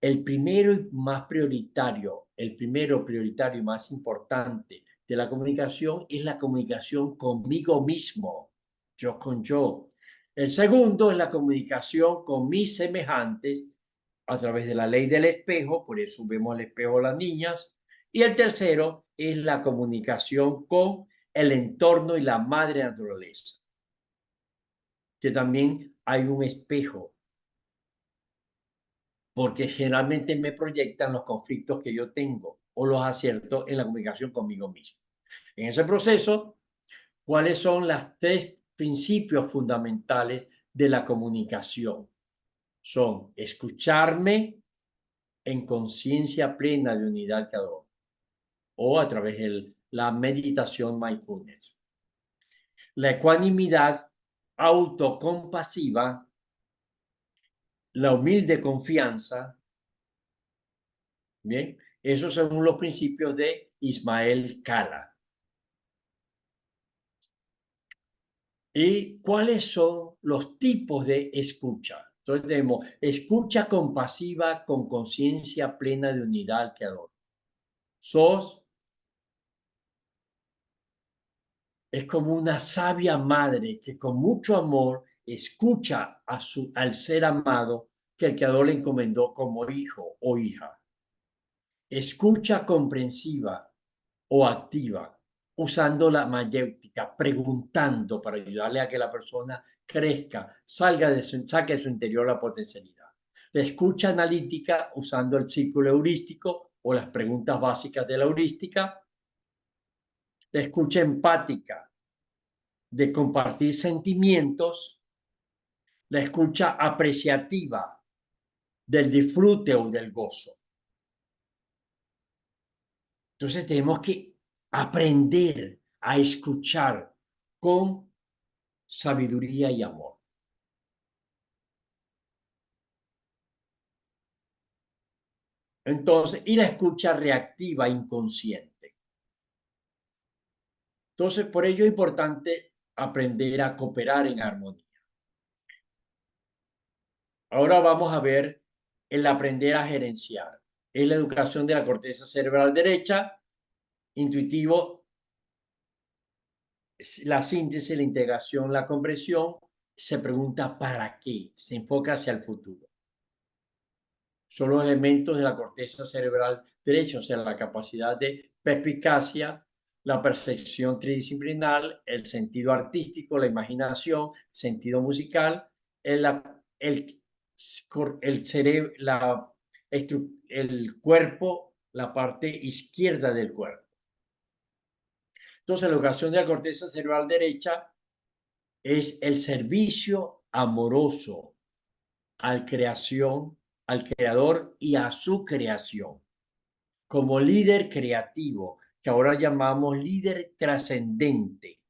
el primero y más prioritario, el primero prioritario y más importante de la comunicación es la comunicación conmigo mismo, yo con yo. El segundo es la comunicación con mis semejantes a través de la ley del espejo, por eso vemos el espejo de las niñas. Y el tercero es la comunicación con el entorno y la madre naturaleza, que también hay un espejo porque generalmente me proyectan los conflictos que yo tengo o los aciertos en la comunicación conmigo mismo. En ese proceso, ¿cuáles son los tres principios fundamentales de la comunicación? Son escucharme en conciencia plena de unidad creador o a través de la meditación mindfulness. La ecuanimidad autocompasiva, la humilde confianza. Bien, esos son los principios de Ismael Cala. ¿Y cuáles son los tipos de escucha? Entonces tenemos escucha compasiva con conciencia plena de unidad al Creador. Es como una sabia madre que con mucho amor escucha al ser amado que el Creador le encomendó como hijo o hija. Escucha comprensiva o activa, usando la mayéutica, preguntando para ayudarle a que la persona crezca, saque de su interior la potencialidad. La escucha analítica, usando el círculo heurístico o las preguntas básicas de la heurística. La escucha empática, de compartir sentimientos. La escucha apreciativa, del disfrute o del gozo. Entonces tenemos que aprender a escuchar con sabiduría y amor. Entonces, y la escucha reactiva inconsciente. Entonces, por ello es importante aprender a cooperar en armonía. Ahora vamos a ver el aprender a gerenciar. Es la educación de la corteza cerebral derecha, intuitivo, la síntesis, la integración, la comprensión. Se pregunta ¿para qué? Se enfoca hacia el futuro. Son los elementos de la corteza cerebral derecha, o sea, la capacidad de perspicacia, la percepción tridisciplinar, el sentido artístico, la imaginación, sentido musical, el, el cerebro, el cuerpo, la parte izquierda del cuerpo. Entonces, la educación de la corteza cerebral derecha es el servicio amoroso al creación, al creador y a su creación. Como líder creativo, que ahora llamamos líder trascendente,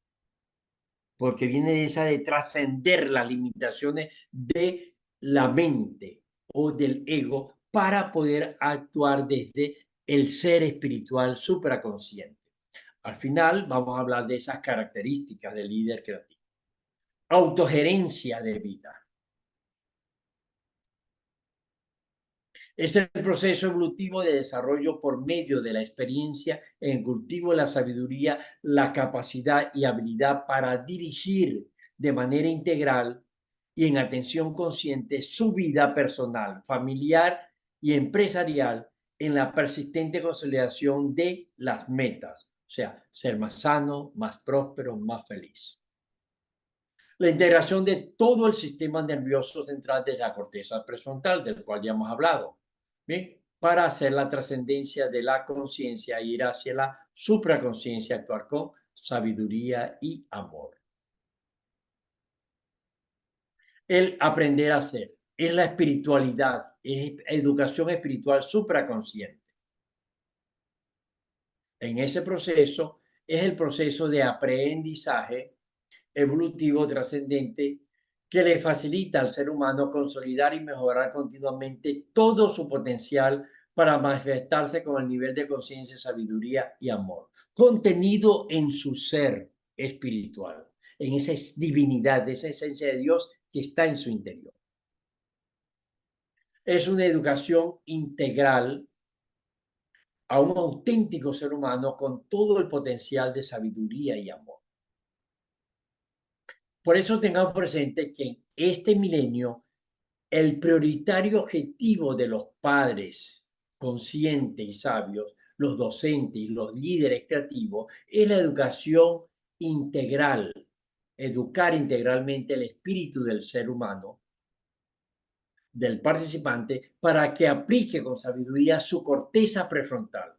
porque viene de esa de trascender las limitaciones de la mente o del ego para poder actuar desde el ser espiritual supraconsciente. Al final vamos a hablar de esas características del líder creativo. Autogerencia de vida. Es el proceso evolutivo de desarrollo por medio de la experiencia en el cultivo de la sabiduría, la capacidad y habilidad para dirigir de manera integral y en atención consciente su vida personal, familiar y empresarial en la persistente consolidación de las metas, o sea, ser más sano, más próspero, más feliz. La integración de todo el sistema nervioso central de la corteza prefrontal, del cual ya hemos hablado, ¿bien? Para hacer la trascendencia de la conciencia e ir hacia la supraconsciencia, actuar con sabiduría y amor. El aprender a ser es la espiritualidad, es educación espiritual supraconsciente. En ese proceso es el proceso de aprendizaje evolutivo trascendente que le facilita al ser humano consolidar y mejorar continuamente todo su potencial para manifestarse con el nivel de conciencia, sabiduría y amor, contenido en su ser espiritual, en esa divinidad, esa esencia de Dios que está en su interior. Es una educación integral a un auténtico ser humano con todo el potencial de sabiduría y amor. Por eso tengamos presente que en este milenio el prioritario objetivo de los padres conscientes y sabios, los docentes y los líderes creativos, es la educación integral, educar integralmente el espíritu del ser humano, del participante, para que aplique con sabiduría su corteza prefrontal.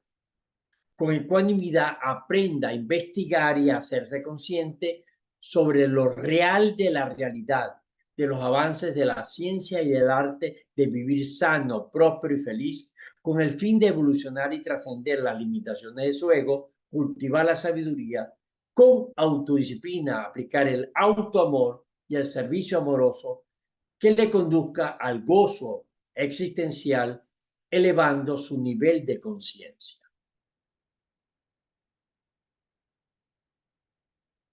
Con ecuanimidad aprenda a investigar y a hacerse consciente sobre lo real de la realidad, de los avances de la ciencia y del arte de vivir sano, próspero y feliz, con el fin de evolucionar y trascender las limitaciones de su ego, cultivar la sabiduría, con autodisciplina, aplicar el autoamor y el servicio amoroso que le conduzca al gozo existencial, elevando su nivel de conciencia.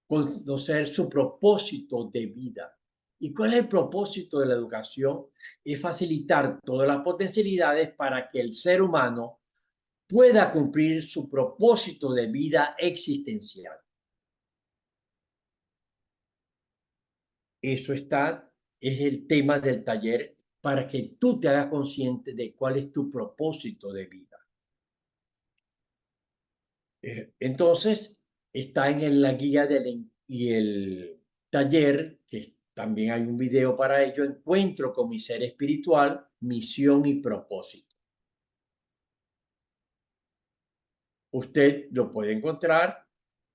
Conocer su propósito de vida. ¿Y cuál es el propósito de la educación? Es facilitar todas las potencialidades para que el ser humano pueda cumplir su propósito de vida existencial. Eso es el tema del taller para que tú te hagas consciente de cuál es tu propósito de vida. Entonces, está en la guía y el taller, que también hay un video para ello, Encuentro con mi ser espiritual, misión y propósito. Usted lo puede encontrar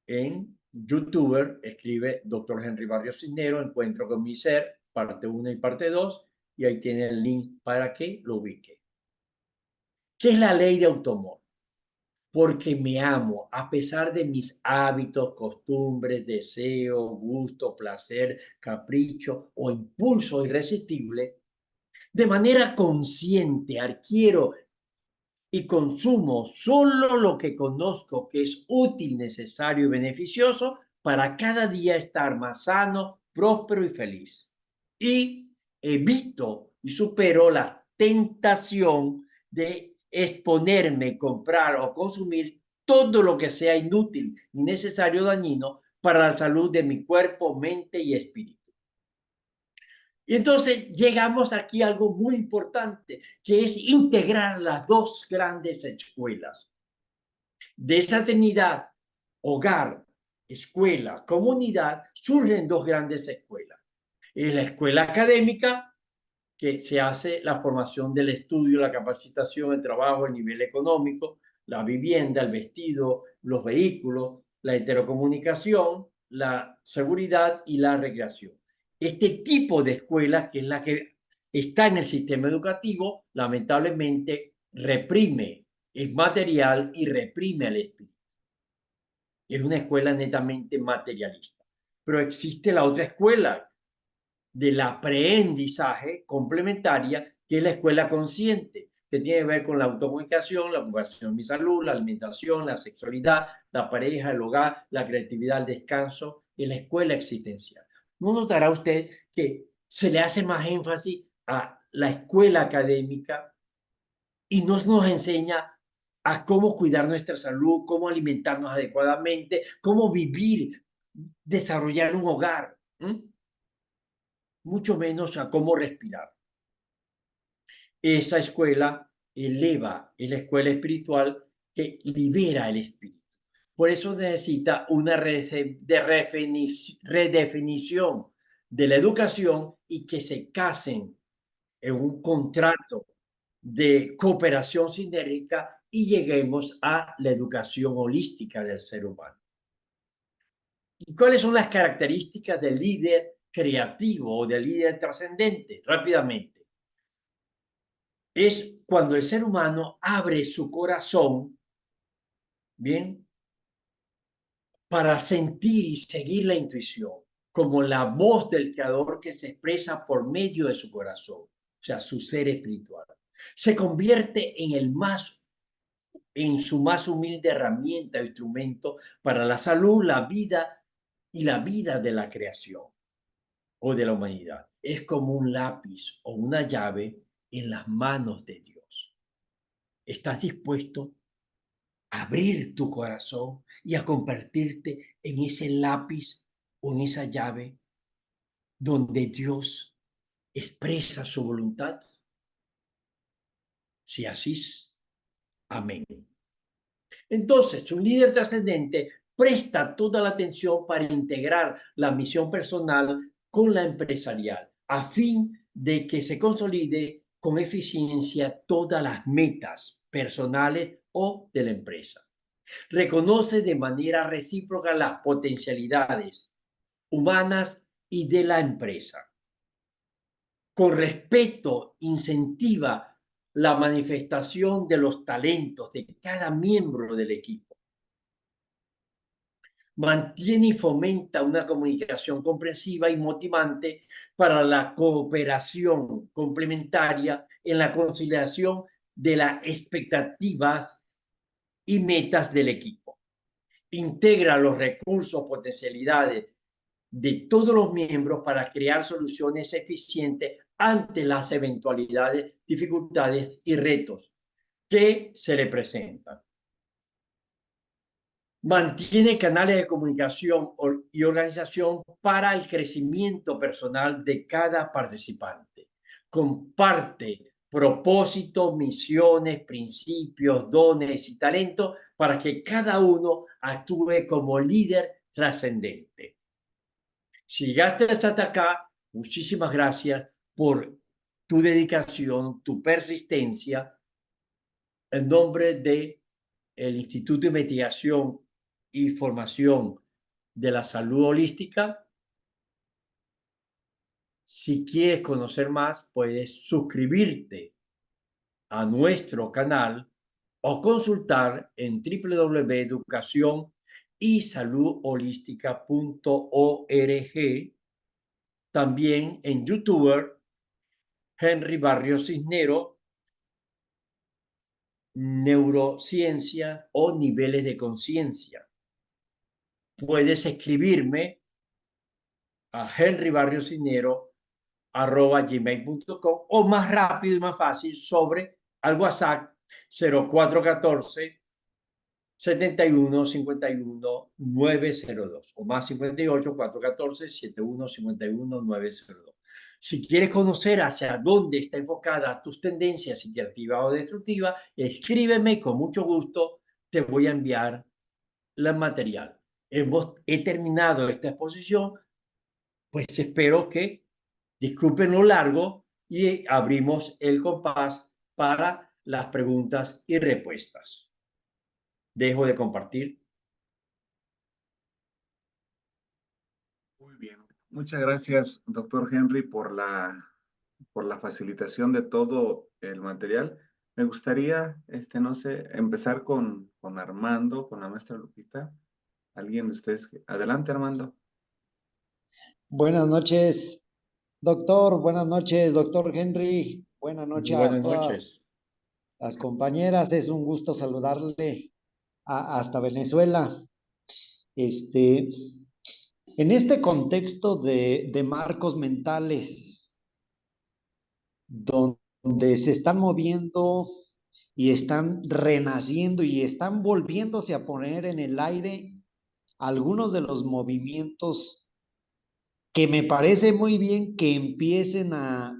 en YouTube, escribe Dr. Henry Barrios Cisneros, Encuentro con mi ser, parte 1 y parte 2, y ahí tiene el link para que lo ubique. ¿Qué es la ley de automor? Porque me amo a pesar de mis hábitos, costumbres, deseo, gusto, placer, capricho o impulso irresistible, de manera consciente adquiero y consumo solo lo que conozco que es útil, necesario y beneficioso para cada día estar más sano, próspero y feliz. Y evito y supero la tentación de exponerme, comprar o consumir todo lo que sea inútil, innecesario o dañino para la salud de mi cuerpo, mente y espíritu. Y entonces llegamos aquí a algo muy importante, que es integrar las dos grandes escuelas. De esa Trinidad, hogar, escuela, comunidad, surgen dos grandes escuelas. Es la escuela académica, que se hace la formación del estudio, la capacitación, el trabajo, el nivel económico, la vivienda, el vestido, los vehículos, la intercomunicación, la seguridad y la recreación. Este tipo de escuela, que es la que está en el sistema educativo, lamentablemente reprime, es material y reprime al espíritu. Es una escuela netamente materialista. Pero existe la otra escuela del aprendizaje complementaria, que es la escuela consciente, que tiene que ver con la autocomunicación, la ocupación de mi salud, la alimentación, la sexualidad, la pareja, el hogar, la creatividad, el descanso, en la escuela existencial. ¿No notará usted que se le hace más énfasis a la escuela académica y nos enseña a cómo cuidar nuestra salud, cómo alimentarnos adecuadamente, cómo vivir, desarrollar un hogar? Mucho menos a cómo respirar? Esa escuela eleva, es la escuela espiritual que libera el espíritu. Por eso necesita una redefinición de la educación y que se casen en un contrato de cooperación sinérgica y lleguemos a la educación holística del ser humano. ¿Y cuáles son las características del líder creativo o del líder trascendente? Rápidamente. Es cuando el ser humano abre su corazón, bien, para sentir y seguir la intuición, como la voz del creador que se expresa por medio de su corazón, o sea, su ser espiritual. Se convierte en su más humilde herramienta, instrumento para la salud, la vida y la vida de la creación o de la humanidad. Es como un lápiz o una llave en las manos de Dios. ¿Estás dispuesto a abrir tu corazón y a convertirte en ese lápiz o en esa llave donde Dios expresa su voluntad? Si así es, amén. Entonces, un líder trascendente presta toda la atención para integrar la misión personal con la empresarial, a fin de que se consolide con eficiencia todas las metas personales o de la empresa. Reconoce de manera recíproca las potencialidades humanas y de la empresa. Con respeto, incentiva la manifestación de los talentos de cada miembro del equipo. Mantiene y fomenta una comunicación comprensiva y motivante para la cooperación complementaria en la conciliación de las expectativas y metas del equipo. Integra los recursos, potencialidades de todos los miembros para crear soluciones eficientes ante las eventualidades, dificultades y retos que se le presentan. Mantiene canales de comunicación y organización para el crecimiento personal de cada participante. Comparte propósitos, misiones, principios, dones y talentos para que cada uno actúe como líder trascendente. Si llegaste hasta acá, muchísimas gracias por tu dedicación, tu persistencia. En nombre de el Instituto de Investigación y Formación de la Salud Holística, si quieres conocer más, puedes suscribirte a nuestro canal o consultar en www.educacionysaludholística.org. También en YouTube, Henry Barrio Cisnero, neurociencia o niveles de conciencia. Puedes escribirme a henrybarriosinero@gmail.com o más rápido y más fácil sobre al WhatsApp 0414 71 51 902 o más 58 414 71 51 902. Si quieres conocer hacia dónde está enfocada tus tendencias creativas o destructivas, escríbeme y con mucho gusto te voy a enviar el material. He terminado esta exposición, pues espero que disculpen lo largo y abrimos el compás para las preguntas y respuestas. Dejo de compartir. Muy bien. Muchas gracias, doctor Henry, por la facilitación de todo el material. Me gustaría, no sé, empezar con Armando, con la maestra Lupita. ¿Alguien de ustedes? Adelante, Armando. Buenas noches, doctor. Buenas noches, doctor Henry. Buenas noches a Buenas todas noches. las compañeras. Es un gusto saludarle hasta Venezuela. Este, en este contexto de marcos mentales, donde se están moviendo y están renaciendo y están volviéndose a poner en el aire algunos de los movimientos que me parece muy bien que empiecen a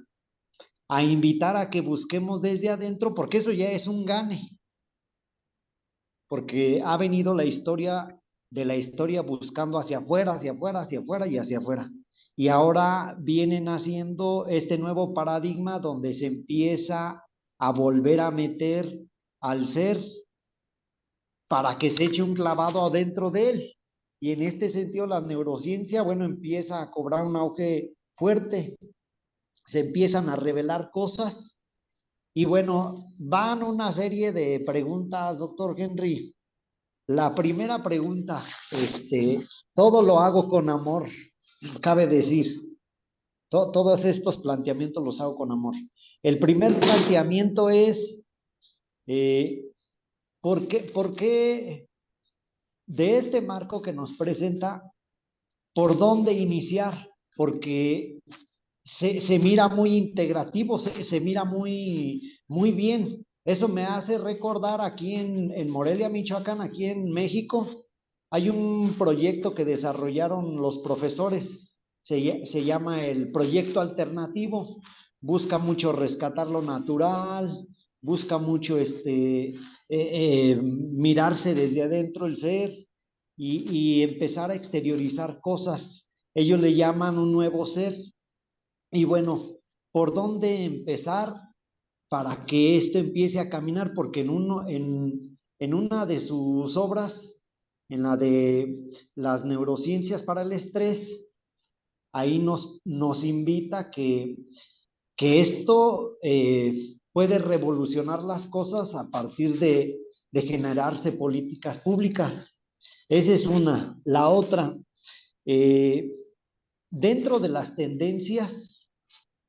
invitar a que busquemos desde adentro, porque eso ya es un gane, porque ha venido la historia de la historia buscando hacia afuera, hacia afuera, hacia afuera y hacia afuera. Y ahora vienen haciendo este nuevo paradigma donde se empieza a volver a meter al ser para que se eche un clavado adentro de él. Y en este sentido la neurociencia, bueno, empieza a cobrar un auge fuerte, se empiezan a revelar cosas. Y bueno, van una serie de preguntas, doctor Henry. La primera pregunta, todo lo hago con amor, cabe decir. Todos estos planteamientos los hago con amor. El primer planteamiento es, eh, por qué de este marco que nos presenta, por dónde iniciar? Porque se mira muy integrativo, se mira muy bien. Eso me hace recordar aquí en Morelia, Michoacán, aquí en México, hay un proyecto que desarrollaron los profesores, se llama el proyecto alternativo, busca mucho rescatar lo natural, busca mucho mirarse desde adentro el ser y empezar a exteriorizar cosas. Ellos le llaman un nuevo ser. Y bueno, ¿por dónde empezar para que esto empiece a caminar? Porque en una de sus obras, en la de las neurociencias para el estrés, ahí nos invita que esto puede revolucionar las cosas a partir de generarse políticas públicas. Esa es una. La otra, eh, dentro de las tendencias,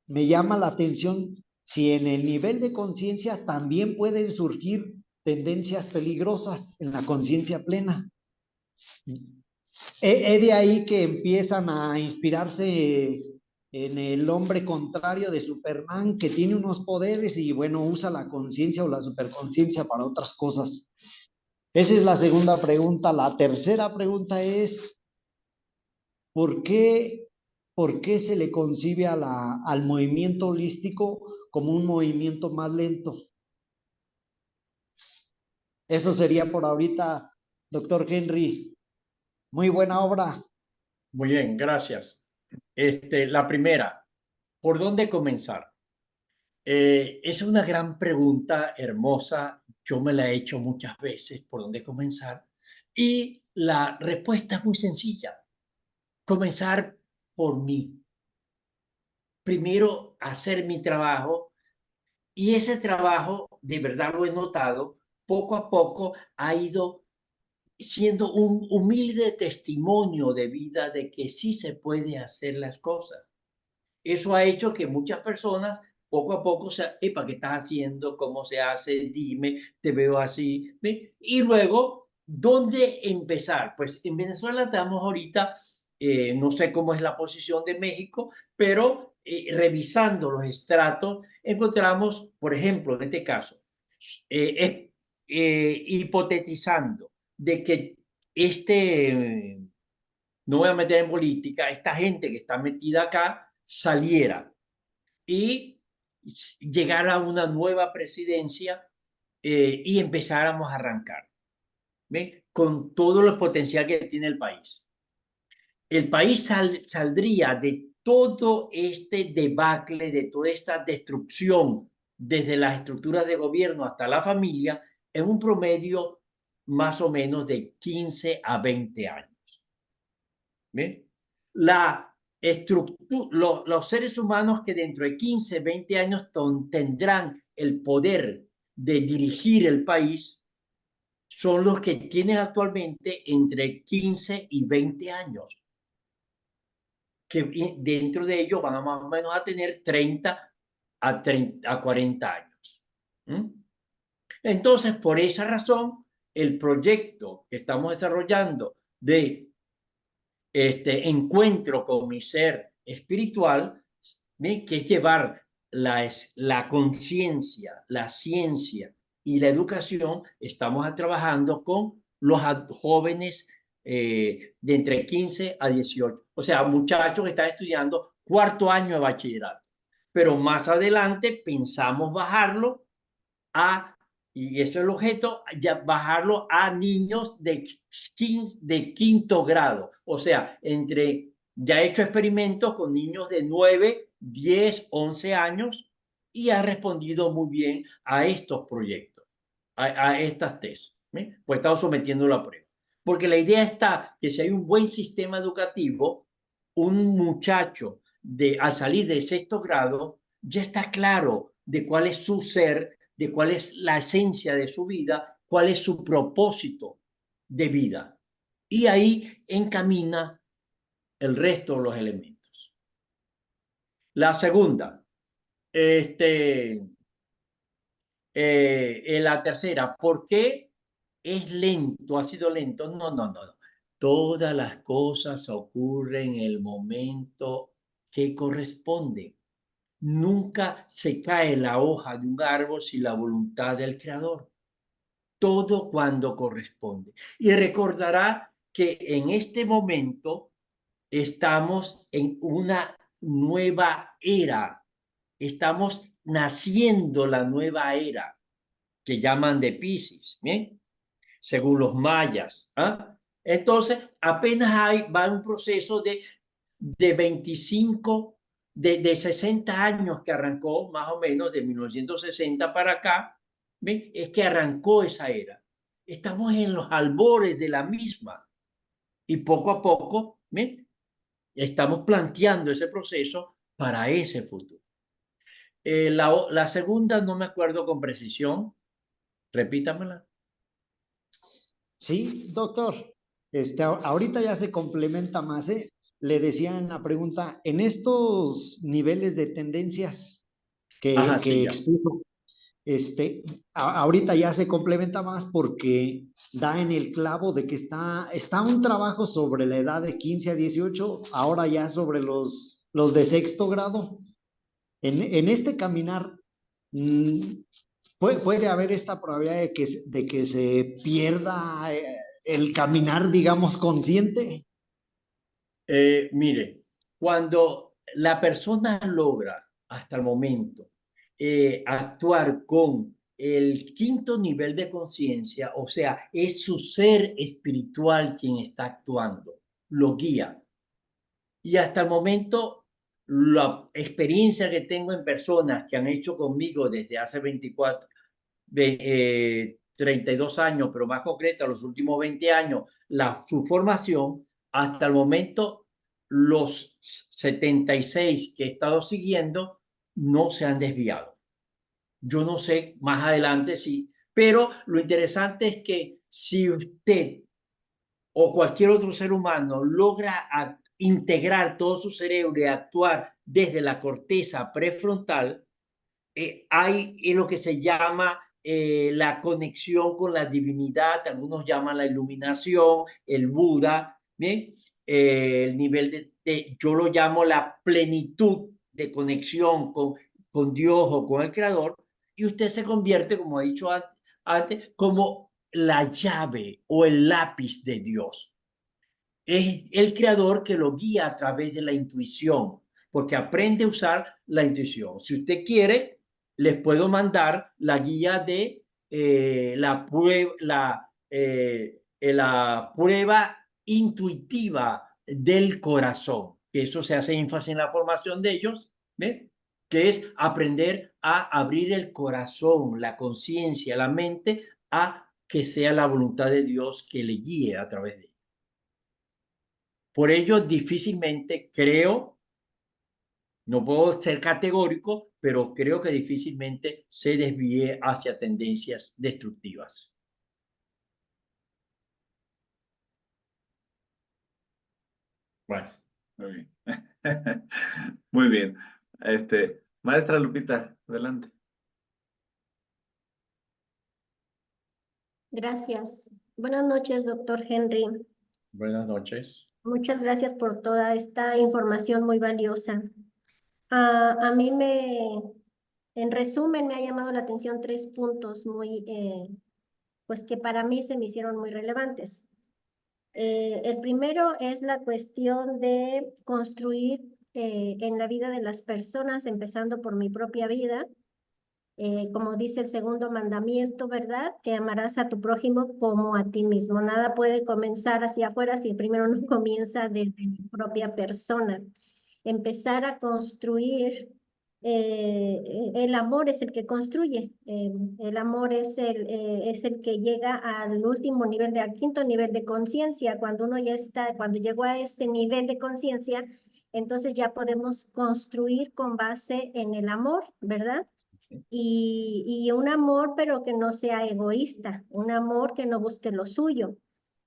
me llama la atención si en el nivel de conciencia también pueden surgir tendencias peligrosas en la conciencia plena. Es de ahí que empiezan a inspirarse en el hombre contrario de Superman, que tiene unos poderes y bueno, usa la conciencia o la superconciencia para otras cosas. Esa es la segunda pregunta. La tercera pregunta es, ¿por qué, por qué se le concibe al movimiento holístico como un movimiento más lento? Eso sería por ahorita, doctor Henry. Muy buena obra. Muy bien, gracias. La primera, ¿por dónde comenzar? Es una gran pregunta, hermosa. Yo me la he hecho muchas veces, ¿por dónde comenzar? Y la respuesta es muy sencilla. Comenzar por mí. Primero, hacer mi trabajo y ese trabajo, de verdad lo he notado, poco a poco ha ido siendo un humilde testimonio de vida de que sí se puede hacer las cosas. Eso ha hecho que muchas personas poco a poco, epa, ¿qué estás haciendo? ¿Cómo se hace? Dime, te veo así. ¿Ve? Y luego, ¿dónde empezar? Pues en Venezuela estamos ahorita, no sé cómo es la posición de México, pero revisando los estratos, encontramos, por ejemplo, en este caso, hipotetizando de que no voy a meter en política, esta gente que está metida acá saliera y llegara a una nueva presidencia y empezáramos a arrancar, ¿ve? Con todo el potencial que tiene el país. El país saldría de todo este debacle, de toda esta destrucción, desde las estructuras de gobierno hasta la familia, en un promedio más o menos de 15 a 20 años. ¿Ve? Los seres humanos que dentro de 15, 20 años tendrán el poder de dirigir el país son los que tienen actualmente entre 15 y 20 años, que dentro de ellos van a más o menos a tener 30 a 40 años. ¿Mm? Entonces, por esa razón, el proyecto que estamos desarrollando de encuentro con mi ser espiritual, ¿sí? Que es llevar la conciencia, la ciencia y la educación, estamos trabajando con los jóvenes de entre 15 a 18, o sea, muchachos que están estudiando cuarto año de bachillerato, pero más adelante pensamos bajarlo a, y eso es el objeto, ya bajarlo a niños de quinto grado. O sea, ya he hecho experimentos con niños de 9, 10, 11 años y ha respondido muy bien a estos proyectos, a estas tesis. Pues estamos sometiendo la prueba. Porque la idea está que si hay un buen sistema educativo, un muchacho al salir de sexto grado ya está claro de cuál es su ser, de cuál es la esencia de su vida, cuál es su propósito de vida. Y ahí encamina el resto de los elementos. La segunda, la tercera, ¿por qué es lento? ¿Ha sido lento? No, no, no. Todas las cosas ocurren en el momento que corresponde. Nunca se cae la hoja de un árbol sin la voluntad del creador. Todo cuando corresponde. Y recordará que en este momento estamos en una nueva era. Estamos naciendo la nueva era que llaman de Piscis, ¿bien? Según los mayas. ¿Ah? Entonces, apenas va un proceso de 25, de 60 años que arrancó, más o menos, de 1960 para acá, ¿ven? Es que arrancó esa era. Estamos en los albores de la misma y poco a poco, ¿ven? Estamos planteando ese proceso para ese futuro. La segunda no me acuerdo con precisión, repítamela. Sí, doctor. Ahorita ya se complementa más, ¿eh? Le decía en la pregunta, en estos niveles de tendencias Ajá, que sí, ya. explico, ahorita ya se complementa más porque da en el clavo de que está un trabajo sobre la edad de 15 a 18, ahora ya sobre los de sexto grado. En este caminar, puede haber esta probabilidad de que se pierda el caminar, digamos, consciente. Mire, cuando la persona logra hasta el momento actuar con el quinto nivel de conciencia, o sea, es su ser espiritual quien está actuando, lo guía. Y hasta el momento, la experiencia que tengo en personas que han hecho conmigo desde hace 32 años, pero más concreta, los últimos 20 años, su formación, hasta el momento, los 76 que he estado siguiendo no se han desviado. Yo no sé más adelante si, pero lo interesante es que si usted o cualquier otro ser humano logra integrar todo su cerebro y actuar desde la corteza prefrontal, hay lo que se llama la conexión con la divinidad, algunos llaman la iluminación, el Buda, ¿bien? El nivel yo lo llamo la plenitud de conexión con Dios o con el Creador, y usted se convierte, como he dicho antes, como la llave o el lápiz de Dios. Es el creador que lo guía a través de la intuición, porque aprende a usar la intuición. Si usted quiere, les puedo mandar la guía de la prueba intuitiva del corazón, que eso se hace énfasis en la formación de ellos, ¿ve? Que es aprender a abrir el corazón, la conciencia, la mente, a que sea la voluntad de Dios que le guíe a través de ellos. Por ello, difícilmente creo, no puedo ser categórico, pero creo que difícilmente se desvíe hacia tendencias destructivas. Bueno, Muy bien. Muy bien. Maestra Lupita, adelante. Gracias. Buenas noches, doctor Henry. buenas noches. Muchas gracias por toda esta información muy valiosa. A mí en resumen, me ha llamado la atención 3 puntos pues que para mí se me hicieron muy relevantes. El primero es la cuestión de construir en la vida de las personas, empezando por mi propia vida. Como dice el segundo mandamiento, ¿verdad? Que amarás a tu prójimo como a ti mismo. Nada puede comenzar hacia afuera si primero no comienza desde mi propia persona. Empezar a construir, el amor es el que construye, el amor es el que llega al último nivel, al quinto nivel de conciencia. Cuando uno ya está, cuando llegó a ese nivel de conciencia, entonces ya podemos construir con base en el amor, ¿verdad? Y un amor, pero que no sea egoísta, un amor que no busque lo suyo,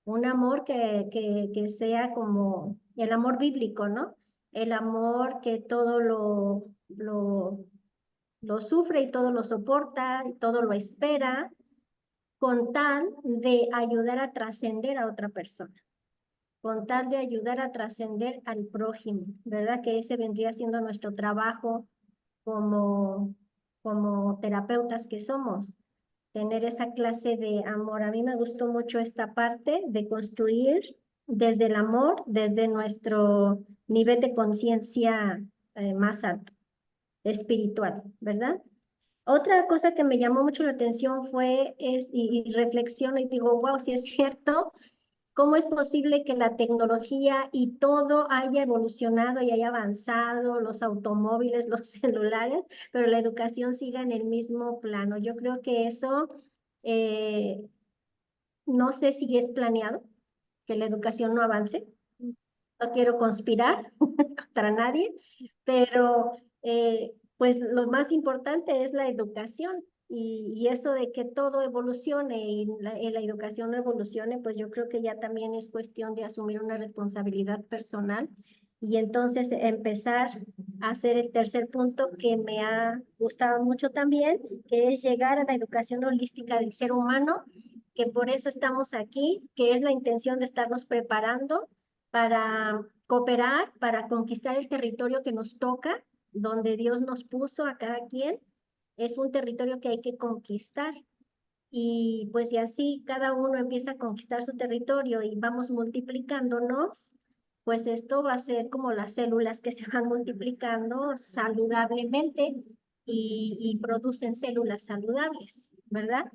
un amor que sea como el amor bíblico, ¿no? El amor que todo lo sufre y todo lo soporta y todo lo espera, con tal de ayudar a trascender a otra persona, con tal de ayudar a trascender al prójimo, ¿verdad? Que ese vendría siendo nuestro trabajo como, como terapeutas que somos, tener esa clase de amor. A mí me gustó mucho esta parte de construir desde el amor, desde nuestro nivel de conciencia más alto, espiritual, ¿verdad? Otra cosa que me llamó mucho la atención y reflexiono y digo, wow, si es cierto, ¿cómo es posible que la tecnología y todo haya evolucionado y haya avanzado, los automóviles, los celulares, pero la educación siga en el mismo plano? Yo creo que eso, eh, no sé si es planeado, que la educación no avance. No quiero conspirar contra nadie, pero pues lo más importante es la educación. Y eso de que todo evolucione y la educación no evolucione, pues yo creo que ya también es cuestión de asumir una responsabilidad personal y entonces empezar a hacer el tercer punto que me ha gustado mucho también, que es llegar a la educación holística del ser humano, que por eso estamos aquí, que es la intención de estarnos preparando para cooperar, para conquistar el territorio que nos toca, donde Dios nos puso a cada quien. Es un territorio que hay que conquistar. Y pues y así cada uno empieza a conquistar su territorio y vamos multiplicándonos, pues esto va a ser como las células que se van multiplicando saludablemente y producen células saludables, ¿verdad?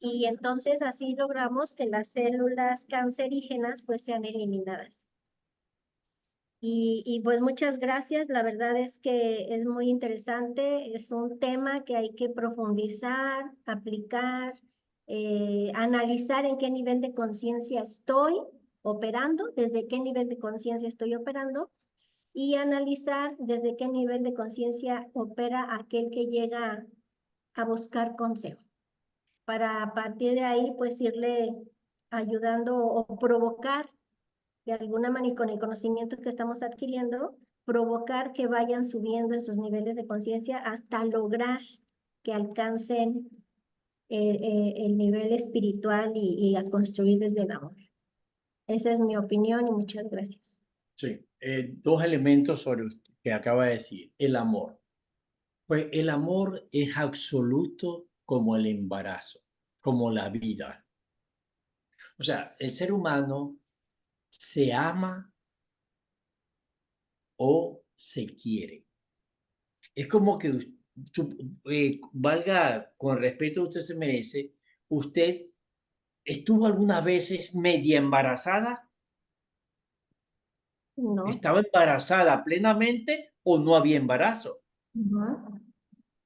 Y entonces así logramos que las células cancerígenas pues sean eliminadas. Y pues muchas gracias, la verdad es que es muy interesante, es un tema que hay que profundizar, aplicar, analizar en qué nivel de conciencia estoy operando, desde qué nivel de conciencia estoy operando, y analizar desde qué nivel de conciencia opera aquel que llega a buscar consejo, para a partir de ahí pues irle ayudando o provocar de alguna manera y con el conocimiento que estamos adquiriendo, provocar que vayan subiendo en sus niveles de conciencia hasta lograr que alcancen el nivel espiritual y a construir desde el amor. Esa es mi opinión y muchas gracias. Sí, dos elementos sobre usted que acaba de decir. El amor. Pues el amor es absoluto como el embarazo, como la vida. O sea, el ser humano se ama o se quiere. Es como que, valga con el respeto que usted se merece, usted estuvo algunas veces media embarazada, No. estaba embarazada plenamente o no había embarazo. Ujú.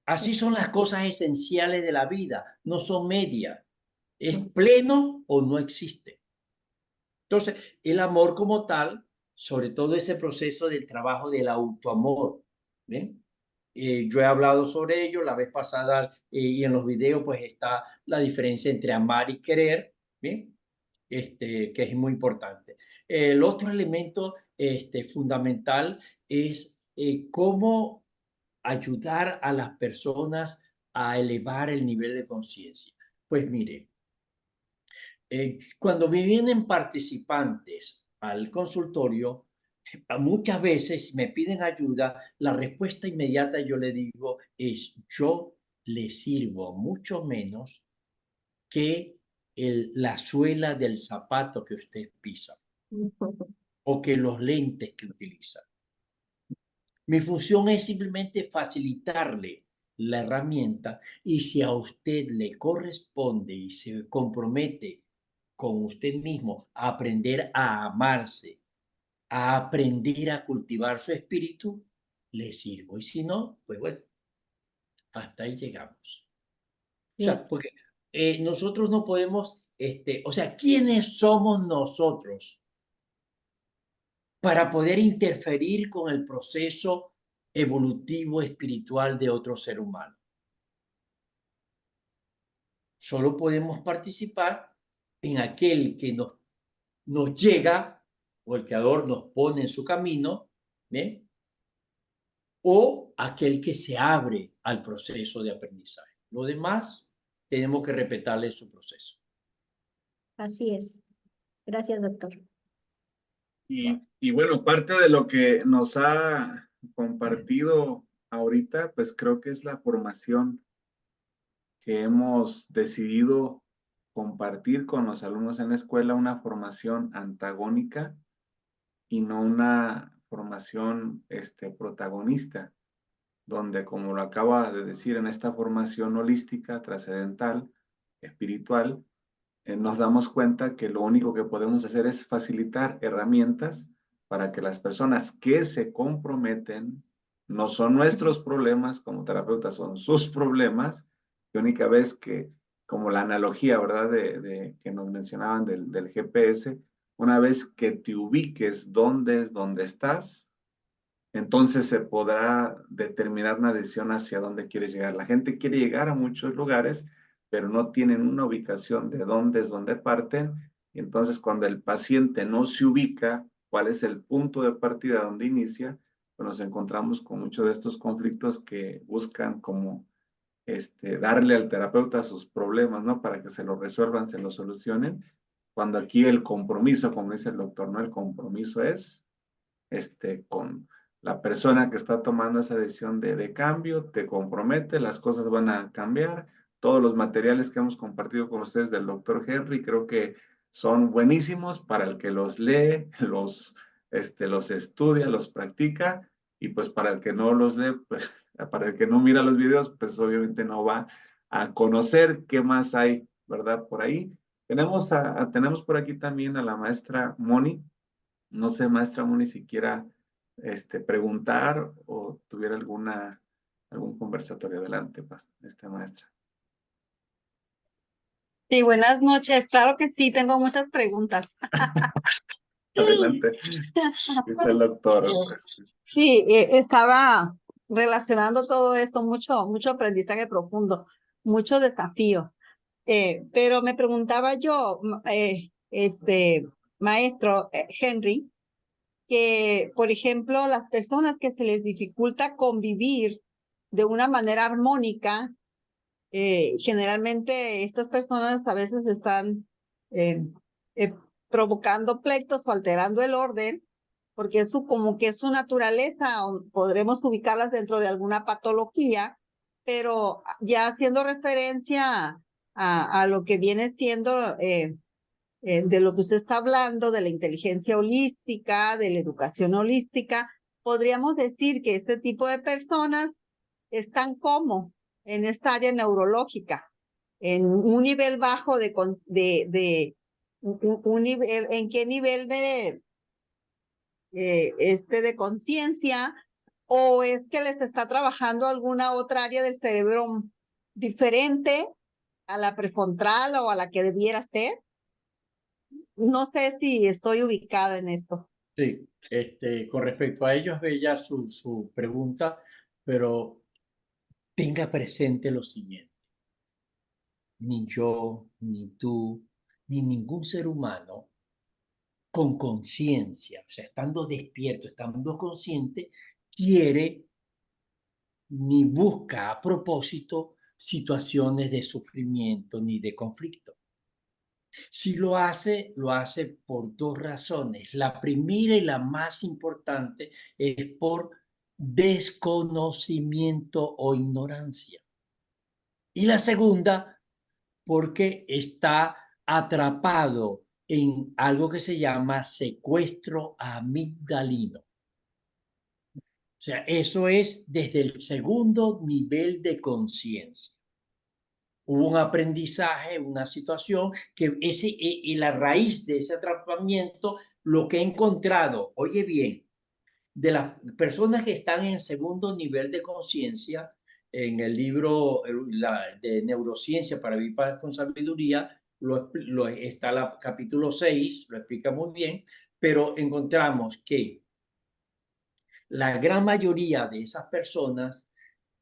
Así son las cosas esenciales de la vida, no son medias. ¿Es pleno o no existe? Entonces, el amor como tal, sobre todo ese proceso del trabajo del autoamor, ¿bien? Yo he hablado sobre ello la vez pasada y en los videos pues está la diferencia entre amar y querer, ¿bien? Que es muy importante. El otro elemento fundamental es cómo ayudar a las personas a elevar el nivel de conciencia. Pues mire, cuando me vienen participantes al consultorio, muchas veces me piden ayuda, la respuesta inmediata yo le digo es, yo le sirvo mucho menos que la suela del zapato que usted pisa o que los lentes que utiliza. Mi función es simplemente facilitarle la herramienta y si a usted le corresponde y se compromete con usted mismo a aprender a amarse, a aprender a cultivar su espíritu, le sirvo. Y si no, pues bueno, hasta ahí llegamos. O sea, porque nosotros no podemos, o sea, ¿quiénes somos nosotros para poder interferir con el proceso evolutivo espiritual de otro ser humano? Solo podemos participar en aquel que nos llega o el creador nos pone en su camino, ¿bien? O aquel que se abre al proceso de aprendizaje. Lo demás, tenemos que respetarle su proceso. Así es. Gracias, doctor. Y bueno, parte de lo que nos ha compartido ahorita, pues creo que es la formación que hemos decidido compartir con los alumnos en la escuela, una formación antagónica y no una formación protagonista, donde, como lo acaba de decir, en esta formación holística, trascendental, espiritual, nos damos cuenta que lo único que podemos hacer es facilitar herramientas para que las personas que se comprometen, no son nuestros problemas como terapeutas, son sus problemas. La única vez que, como la analogía, ¿verdad? Que nos mencionaban del GPS, una vez que te ubiques dónde es donde estás, entonces se podrá determinar una decisión hacia dónde quieres llegar. La gente quiere llegar a muchos lugares, pero no tienen una ubicación de dónde es donde parten. Y entonces cuando el paciente no se ubica, cuál es el punto de partida donde inicia, pues nos encontramos con muchos de estos conflictos que buscan como darle al terapeuta sus problemas, ¿no? Para que se los resuelvan, se los solucionen. Cuando aquí el compromiso, como dice el doctor, ¿no? El compromiso es con la persona que está tomando esa decisión de cambio, te compromete, las cosas van a cambiar. Todos los materiales que hemos compartido con ustedes del doctor Henry creo que son buenísimos para el que los lee, los estudia, los practica, y pues para el que no los lee, pues para el que no mira los videos, pues obviamente no va a conocer qué más hay, ¿verdad? Por ahí. Tenemos por aquí también a la maestra Moni. No sé, maestra Moni, si quiera preguntar o tuviera algún conversatorio. Adelante, maestra. Sí, buenas noches. Claro que sí, tengo muchas preguntas. Adelante. Aquí está el doctor. Sí, estaba relacionando todo esto, mucho aprendizaje profundo, muchos desafíos. Pero me preguntaba yo, maestro Henry, que, por ejemplo, las personas que se les dificulta convivir de una manera armónica, generalmente estas personas a veces están eh, provocando pleitos o alterando el orden, porque es como que es su naturaleza, o podremos ubicarlas dentro de alguna patología, pero ya haciendo referencia a lo que viene siendo de lo que usted está hablando, de la inteligencia holística, de la educación holística, podríamos decir que este tipo de personas están como en esta área neurológica, en un nivel bajo un nivel, ¿en qué nivel de conciencia? ¿O es que les está trabajando alguna otra área del cerebro diferente a la prefrontal o a la que debiera ser? No sé si estoy ubicada en esto. Sí, con respecto a ello es bella su pregunta, pero tenga presente lo siguiente. Ni yo, ni tú, ni ningún ser humano con conciencia, o sea, estando despierto, estando consciente, quiere ni busca a propósito situaciones de sufrimiento ni de conflicto. Si lo hace por dos razones. La primera y la más importante es por desconocimiento o ignorancia. Y la segunda, porque está atrapado en algo que se llama secuestro amigdalino. O sea, eso es desde el segundo nivel de conciencia. Hubo un aprendizaje, una situación que y la raíz de ese atrapamiento, lo que he encontrado, oye bien, de las personas que están en segundo nivel de conciencia, en el libro de neurociencia para vivir con sabiduría, está el capítulo 6, lo explica muy bien, pero encontramos que la gran mayoría de esas personas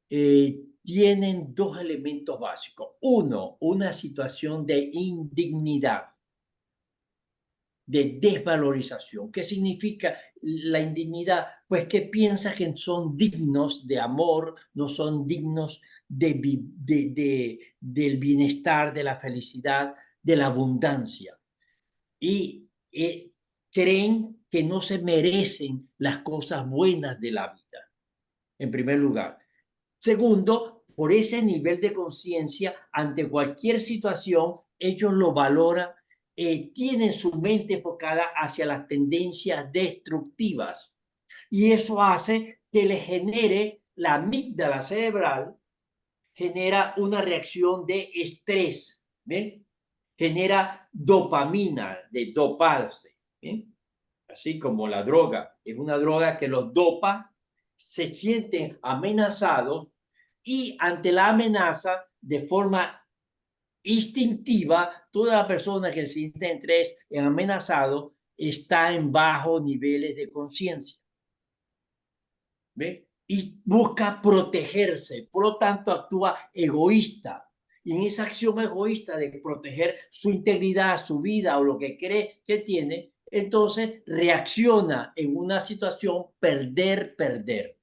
tienen dos elementos básicos. Uno, una situación de indignidad, de desvalorización. ¿Qué significa la indignidad? Pues que piensan que son dignos de amor, no son dignos del bienestar, de la felicidad, de la abundancia. Y creen que no se merecen las cosas buenas de la vida, en primer lugar. Segundo, por ese nivel de conciencia, ante cualquier situación, ellos lo valoran, tienen su mente enfocada hacia las tendencias destructivas. Y eso hace que le genere la amígdala cerebral, genera una reacción de estrés, ¿ven? Genera dopamina, de doparse, ¿ven? Así como la droga. Es una droga que los dopa, se sienten amenazados y ante la amenaza, de forma instintiva, toda la persona que se siente en amenazado está en bajos niveles de conciencia. ¿Ve? Y busca protegerse, por lo tanto actúa egoísta. Y en esa acción egoísta de proteger su integridad, su vida o lo que cree que tiene, entonces reacciona en una situación perder, perder.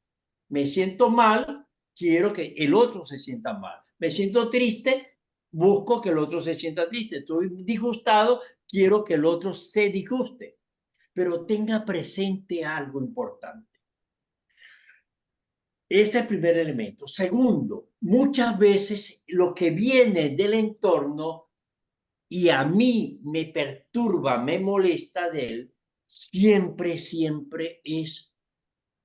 Me siento mal, quiero que el otro se sienta mal. Me siento triste, busco que el otro se sienta triste. Estoy disgustado, quiero que el otro se disguste. Pero tenga presente algo importante. Ese es el primer elemento. Segundo, muchas veces lo que viene del entorno y a mí me perturba, me molesta de él, siempre, siempre es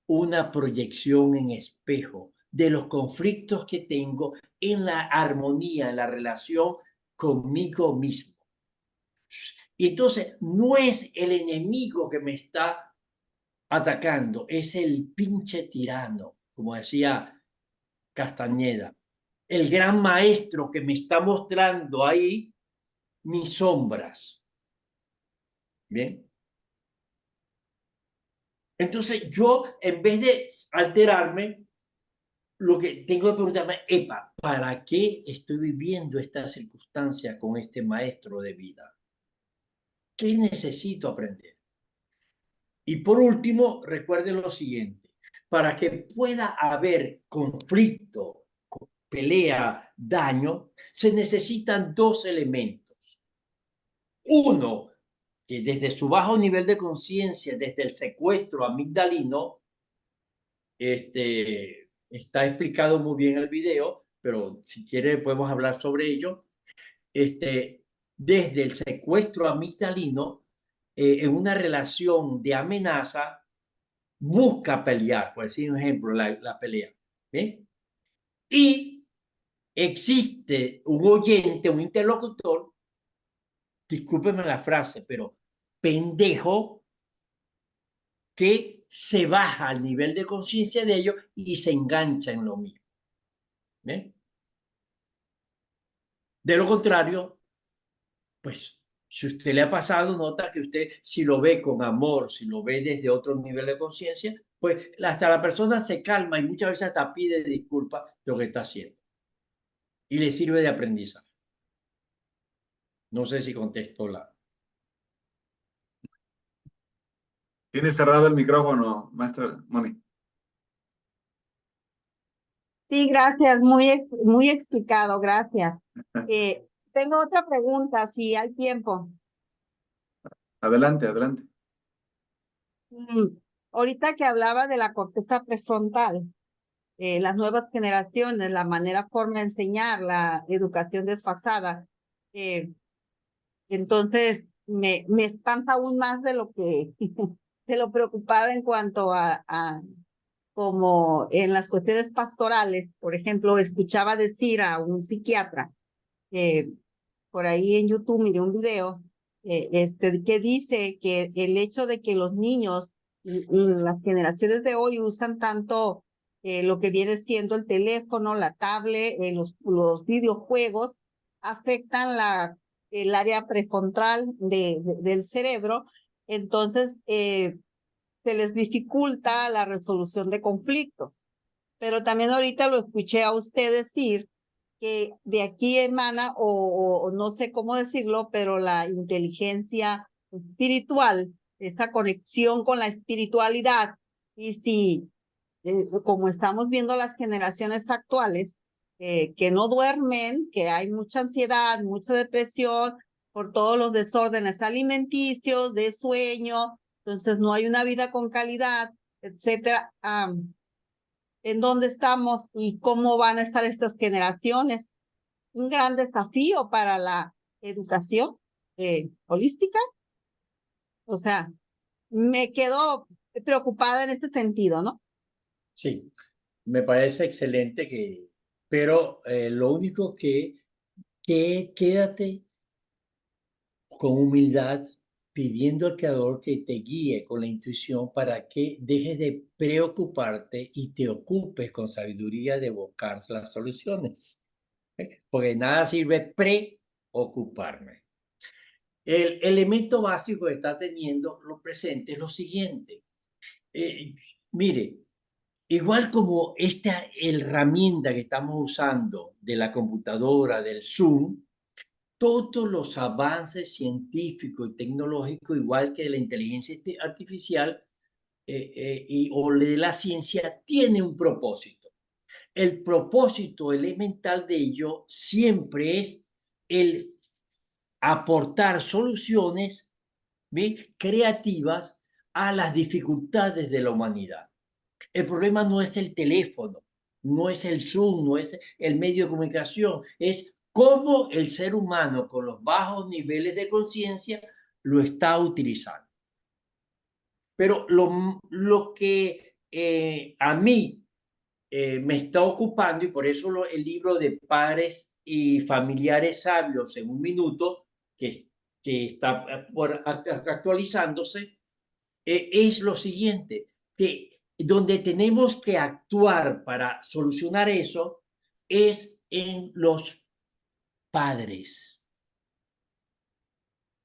una proyección en espejo de los conflictos que tengo en la armonía, en la relación conmigo mismo. Y entonces no es el enemigo que me está atacando, es el pinche tirano, como decía Castañeda, el gran maestro que me está mostrando ahí mis sombras. Bien. Entonces yo, en vez de alterarme, lo que tengo que preguntarme, epa, ¿para qué estoy viviendo esta circunstancia con este maestro de vida? ¿Qué necesito aprender? Y por último, recuerden lo siguiente, para que pueda haber conflicto, pelea, daño, se necesitan dos elementos. Uno, que desde su bajo nivel de conciencia, desde el secuestro amigdalino, está explicado muy bien el video, pero si quiere podemos hablar sobre ello. Desde el secuestro amigdalino, en una relación de amenaza, busca pelear, por decir un ejemplo, la pelea. ¿Bien? Y existe un oyente, un interlocutor, discúlpenme la frase, pero pendejo, que se baja al nivel de conciencia de ellos y se engancha en lo mismo. ¿Bien? De lo contrario, pues si usted le ha pasado, nota que usted, si lo ve con amor, si lo ve desde otro nivel de conciencia, pues hasta la persona se calma y muchas veces hasta pide disculpas de lo que está haciendo. Y le sirve de aprendizaje. No sé si contesto la... Tiene cerrado el micrófono, maestra Moni. Sí, gracias, muy explicado, gracias. Tengo otra pregunta, si hay tiempo. Adelante, adelante. Ahorita que hablaba de la corteza prefrontal, las nuevas generaciones, la forma de enseñar, la educación desfasada, entonces me espanta aún más de lo que, de lo preocupada en cuanto a como en las cuestiones pastorales. Por ejemplo, escuchaba decir a un psiquiatra, por ahí en YouTube miré un video, que dice que el hecho de que los niños y las generaciones de hoy usan tanto lo que viene siendo el teléfono, la tablet, los videojuegos, afectan el área prefrontal del cerebro. Entonces, se les dificulta la resolución de conflictos. Pero también ahorita lo escuché a usted decir que de aquí emana, o no sé cómo decirlo, pero la inteligencia espiritual, esa conexión con la espiritualidad. Y si, como estamos viendo las generaciones actuales, que no duermen, que hay mucha ansiedad, mucha depresión por todos los desórdenes alimenticios, de sueño, entonces no hay una vida con calidad, etcétera. ¿En dónde estamos y cómo van a estar estas generaciones? Un gran desafío para la educación holística. O sea, me quedo preocupada en ese sentido, ¿no? Sí, me parece excelente pero lo único que quédate con humildad pidiendo al Creador que te guíe con la intuición para que dejes de preocuparte y te ocupes con sabiduría de buscar las soluciones. Porque nada sirve preocuparme. El elemento básico que está teniendo lo presente es lo siguiente. Mire, igual como esta herramienta que estamos usando de la computadora, del Zoom, todos los avances científicos y tecnológicos, igual que de la inteligencia artificial o de la ciencia, tiene un propósito. El propósito elemental de ello siempre es el aportar soluciones, ¿bien?, creativas a las dificultades de la humanidad. El problema no es el teléfono, no es el Zoom, no es el medio de comunicación, es cómo el ser humano con los bajos niveles de conciencia lo está utilizando. Pero lo que a mí me está ocupando, y por eso el libro de Padres y Familiares Sabios en un minuto, que está actualizándose, es lo siguiente, que donde tenemos que actuar para solucionar eso es en los padres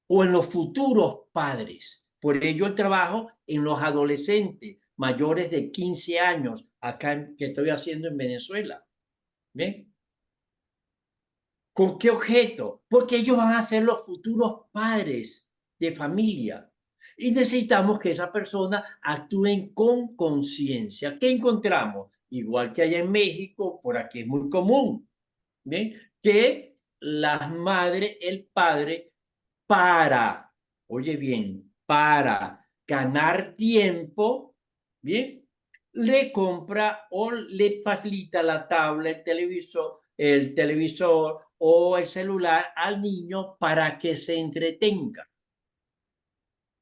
o en los futuros padres. Por ello el trabajo en los adolescentes mayores de 15 años, acá que estoy haciendo en Venezuela. ¿Ven? ¿Con qué objeto? Porque ellos van a ser los futuros padres de familia. Y necesitamos que esa persona actúe con conciencia. ¿Qué encontramos? Igual que allá en México, por aquí es muy común, ¿bien? Que las madres, el padre, para, oye bien, para ganar tiempo, ¿bien? Le compra o le facilita la tablet, el televisor o el celular al niño para que se entretenga.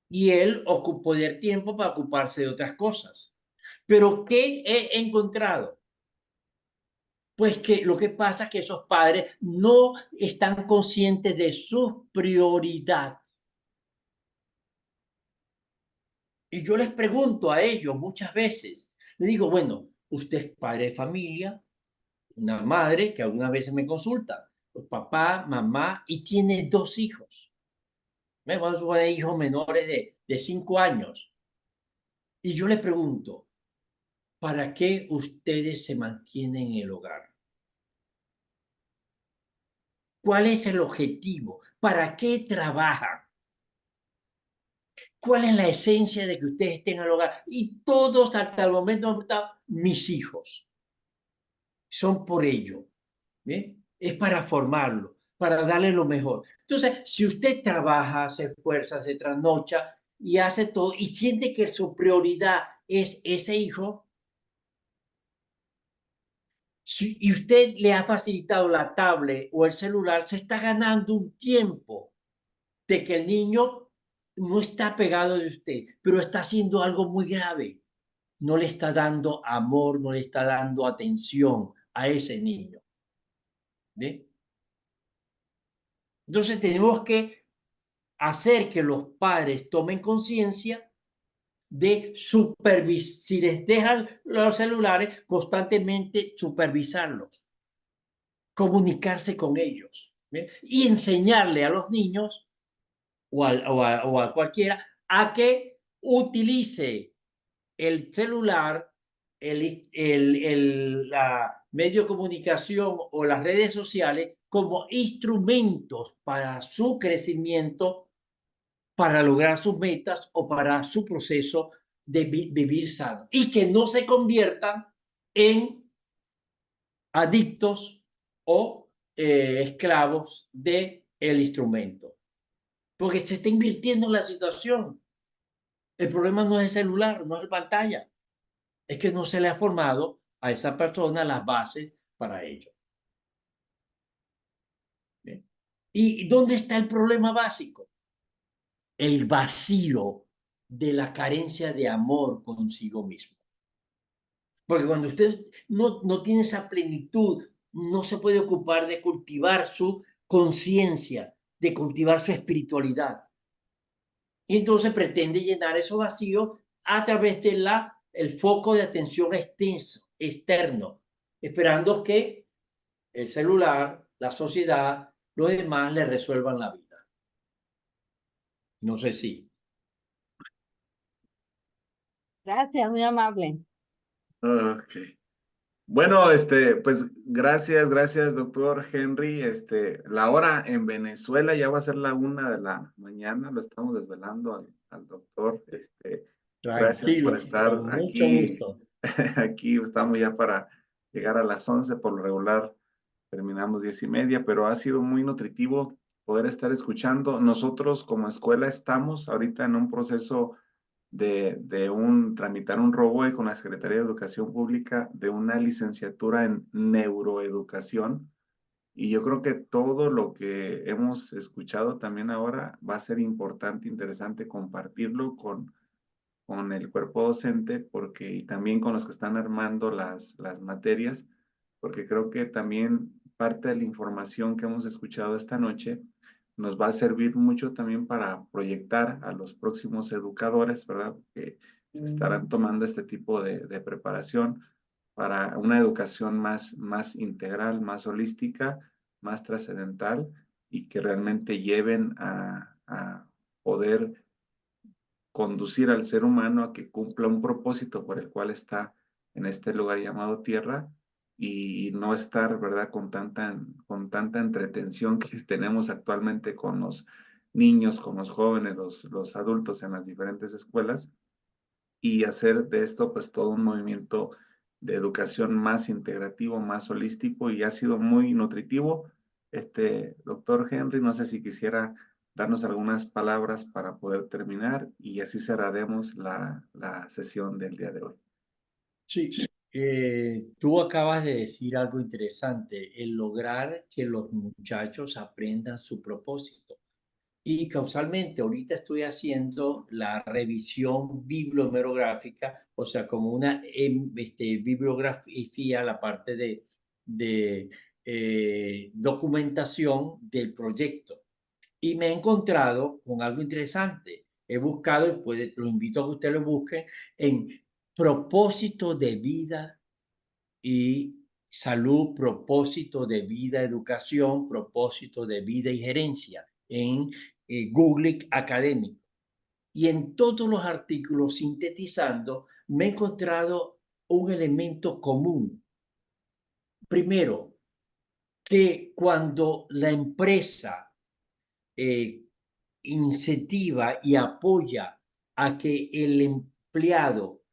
Y él poner tiempo para ocuparse de otras cosas. Pero ¿qué he encontrado? Pues que lo que pasa es que esos padres no están conscientes de su prioridad. Y yo les pregunto a ellos muchas veces, le digo, bueno, usted es padre de familia, una madre que algunas veces me consulta, pues papá, mamá, y tiene 2 hijos. Vamos a poner hijos menores de 5 años. Y yo le pregunto, ¿para qué ustedes se mantienen en el hogar? ¿Cuál es el objetivo? ¿Para qué trabajan? ¿Cuál es la esencia de que ustedes estén en el hogar? Y todos hasta el momento han preguntado, mis hijos. Son por ello. ¿Bien? Es para formarlo, para darle lo mejor. Entonces, si usted trabaja, se esfuerza, se trasnocha y hace todo y siente que su prioridad es ese hijo, y usted le ha facilitado la tablet o el celular, se está ganando un tiempo de que el niño no está pegado de usted, pero está haciendo algo muy grave. No le está dando amor, no le está dando atención a ese niño. ¿Ve? Entonces tenemos que hacer que los padres tomen conciencia de supervisar, si les dejan los celulares, constantemente supervisarlos, comunicarse con ellos, ¿bien? Y enseñarle a los niños o a cualquiera a que utilice el celular, la medio de comunicación o las redes sociales como instrumentos para su crecimiento, para lograr sus metas o para su proceso de vivir sano y que no se conviertan en adictos o esclavos del instrumento. Porque se está invirtiendo en la situación. El problema no es el celular, no es la pantalla. Es que no se le ha formado a esa persona las bases para ello. ¿Bien? ¿Y dónde está el problema básico? El vacío de la carencia de amor consigo mismo. Porque cuando usted no tiene esa plenitud, no se puede ocupar de cultivar su conciencia, de cultivar su espiritualidad. Y entonces pretende llenar esos vacíos a través de el foco de atención externo, esperando que el celular, la sociedad, los demás le resuelvan la vida. No sé si. Gracias, muy amable. Ok. Bueno, pues gracias, doctor Henry. La hora en Venezuela ya va a ser la 1 de la mañana, lo estamos desvelando al doctor. Gracias por Tranquilo, estar con mucho aquí. gusto. Aquí estamos ya para llegar a las 11, por lo regular terminamos 10:30, pero ha sido muy nutritivo poder estar escuchando. Nosotros como escuela estamos ahorita en un proceso de tramitar un ROBOE con la Secretaría de Educación Pública de una licenciatura en neuroeducación. Y yo creo que todo lo que hemos escuchado también ahora va a ser importante, interesante compartirlo con el cuerpo docente porque, y también con los que están armando las materias, porque creo que también parte de la información que hemos escuchado esta noche nos va a servir mucho también para proyectar a los próximos educadores, ¿verdad? Que estarán tomando este tipo de preparación para una educación más integral, más holística, más trascendental y que realmente lleven a poder conducir al ser humano a que cumpla un propósito por el cual está en este lugar llamado tierra y no estar, ¿verdad?, con tanta entretención que tenemos actualmente con los niños, con los jóvenes, los adultos en las diferentes escuelas, y hacer de esto pues todo un movimiento de educación más integrativo, más holístico, y ha sido muy nutritivo. Doctor Henry, no sé si quisiera darnos algunas palabras para poder terminar, y así cerraremos la sesión del día de hoy. Sí, tú acabas de decir algo interesante, el lograr que los muchachos aprendan su propósito. Y causalmente, ahorita estoy haciendo la revisión bibliomerográfica, o sea, como una bibliografía, la parte de documentación del proyecto. Y me he encontrado con algo interesante. He buscado, y lo invito a que usted lo busque, en propósito de vida y salud, propósito de vida, educación, propósito de vida y gerencia en Google Académico. Y en todos los artículos, sintetizando, me he encontrado un elemento común. Primero, que cuando la empresa incentiva y apoya a que el empleado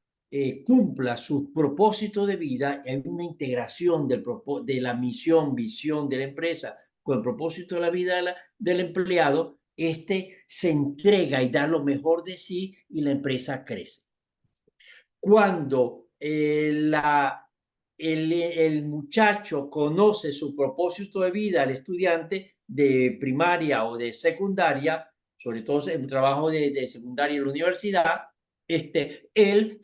cumpla su propósito de vida, hay una integración de la misión, visión de la empresa con el propósito de la vida del empleado, se entrega y da lo mejor de sí y la empresa crece. Cuando el muchacho conoce su propósito de vida, el estudiante de primaria o de secundaria, sobre todo en el trabajo de secundaria en la universidad, él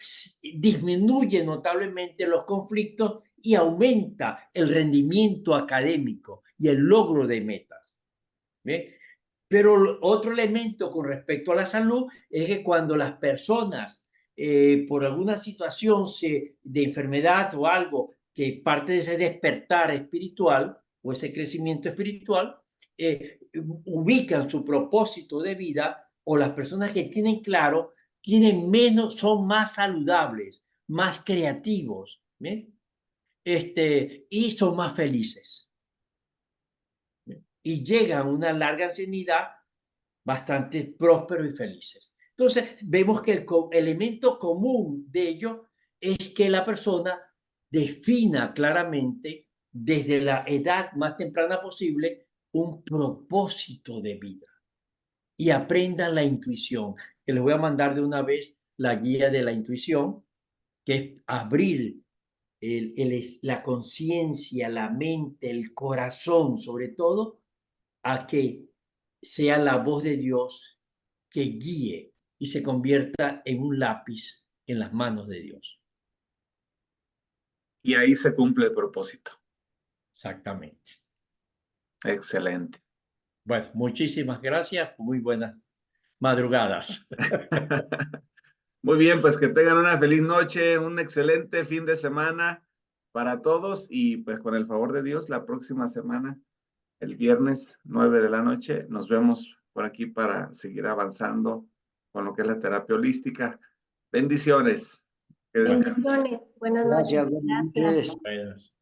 disminuye notablemente los conflictos y aumenta el rendimiento académico y el logro de metas. ¿Bien? Pero otro elemento con respecto a la salud es que cuando las personas por alguna situación de enfermedad o algo que parte de ese despertar espiritual o ese crecimiento espiritual, ubican su propósito de vida, o las personas que tienen claro, son más saludables, más creativos, ¿bien? Y son más felices. ¿Bien? Y llegan a una larga ancianidad bastante prósperos y felices. Entonces, vemos que el elemento común de ello es que la persona defina claramente desde la edad más temprana posible un propósito de vida y aprendan la intuición, que les voy a mandar de una vez la guía de la intuición, que es abrir la conciencia, la mente, el corazón, sobre todo, a que sea la voz de Dios que guíe y se convierta en un lápiz en las manos de Dios. Y ahí se cumple el propósito. Exactamente. Excelente. Bueno, muchísimas gracias. Muy buenas madrugadas. Muy bien, pues que tengan una feliz noche, un excelente fin de semana para todos, y pues con el favor de Dios, la próxima semana, el viernes 9 de la noche, nos vemos por aquí para seguir avanzando con lo que es la terapia holística. Bendiciones. Bendiciones. Buenas noches. Gracias. Gracias. Buenas.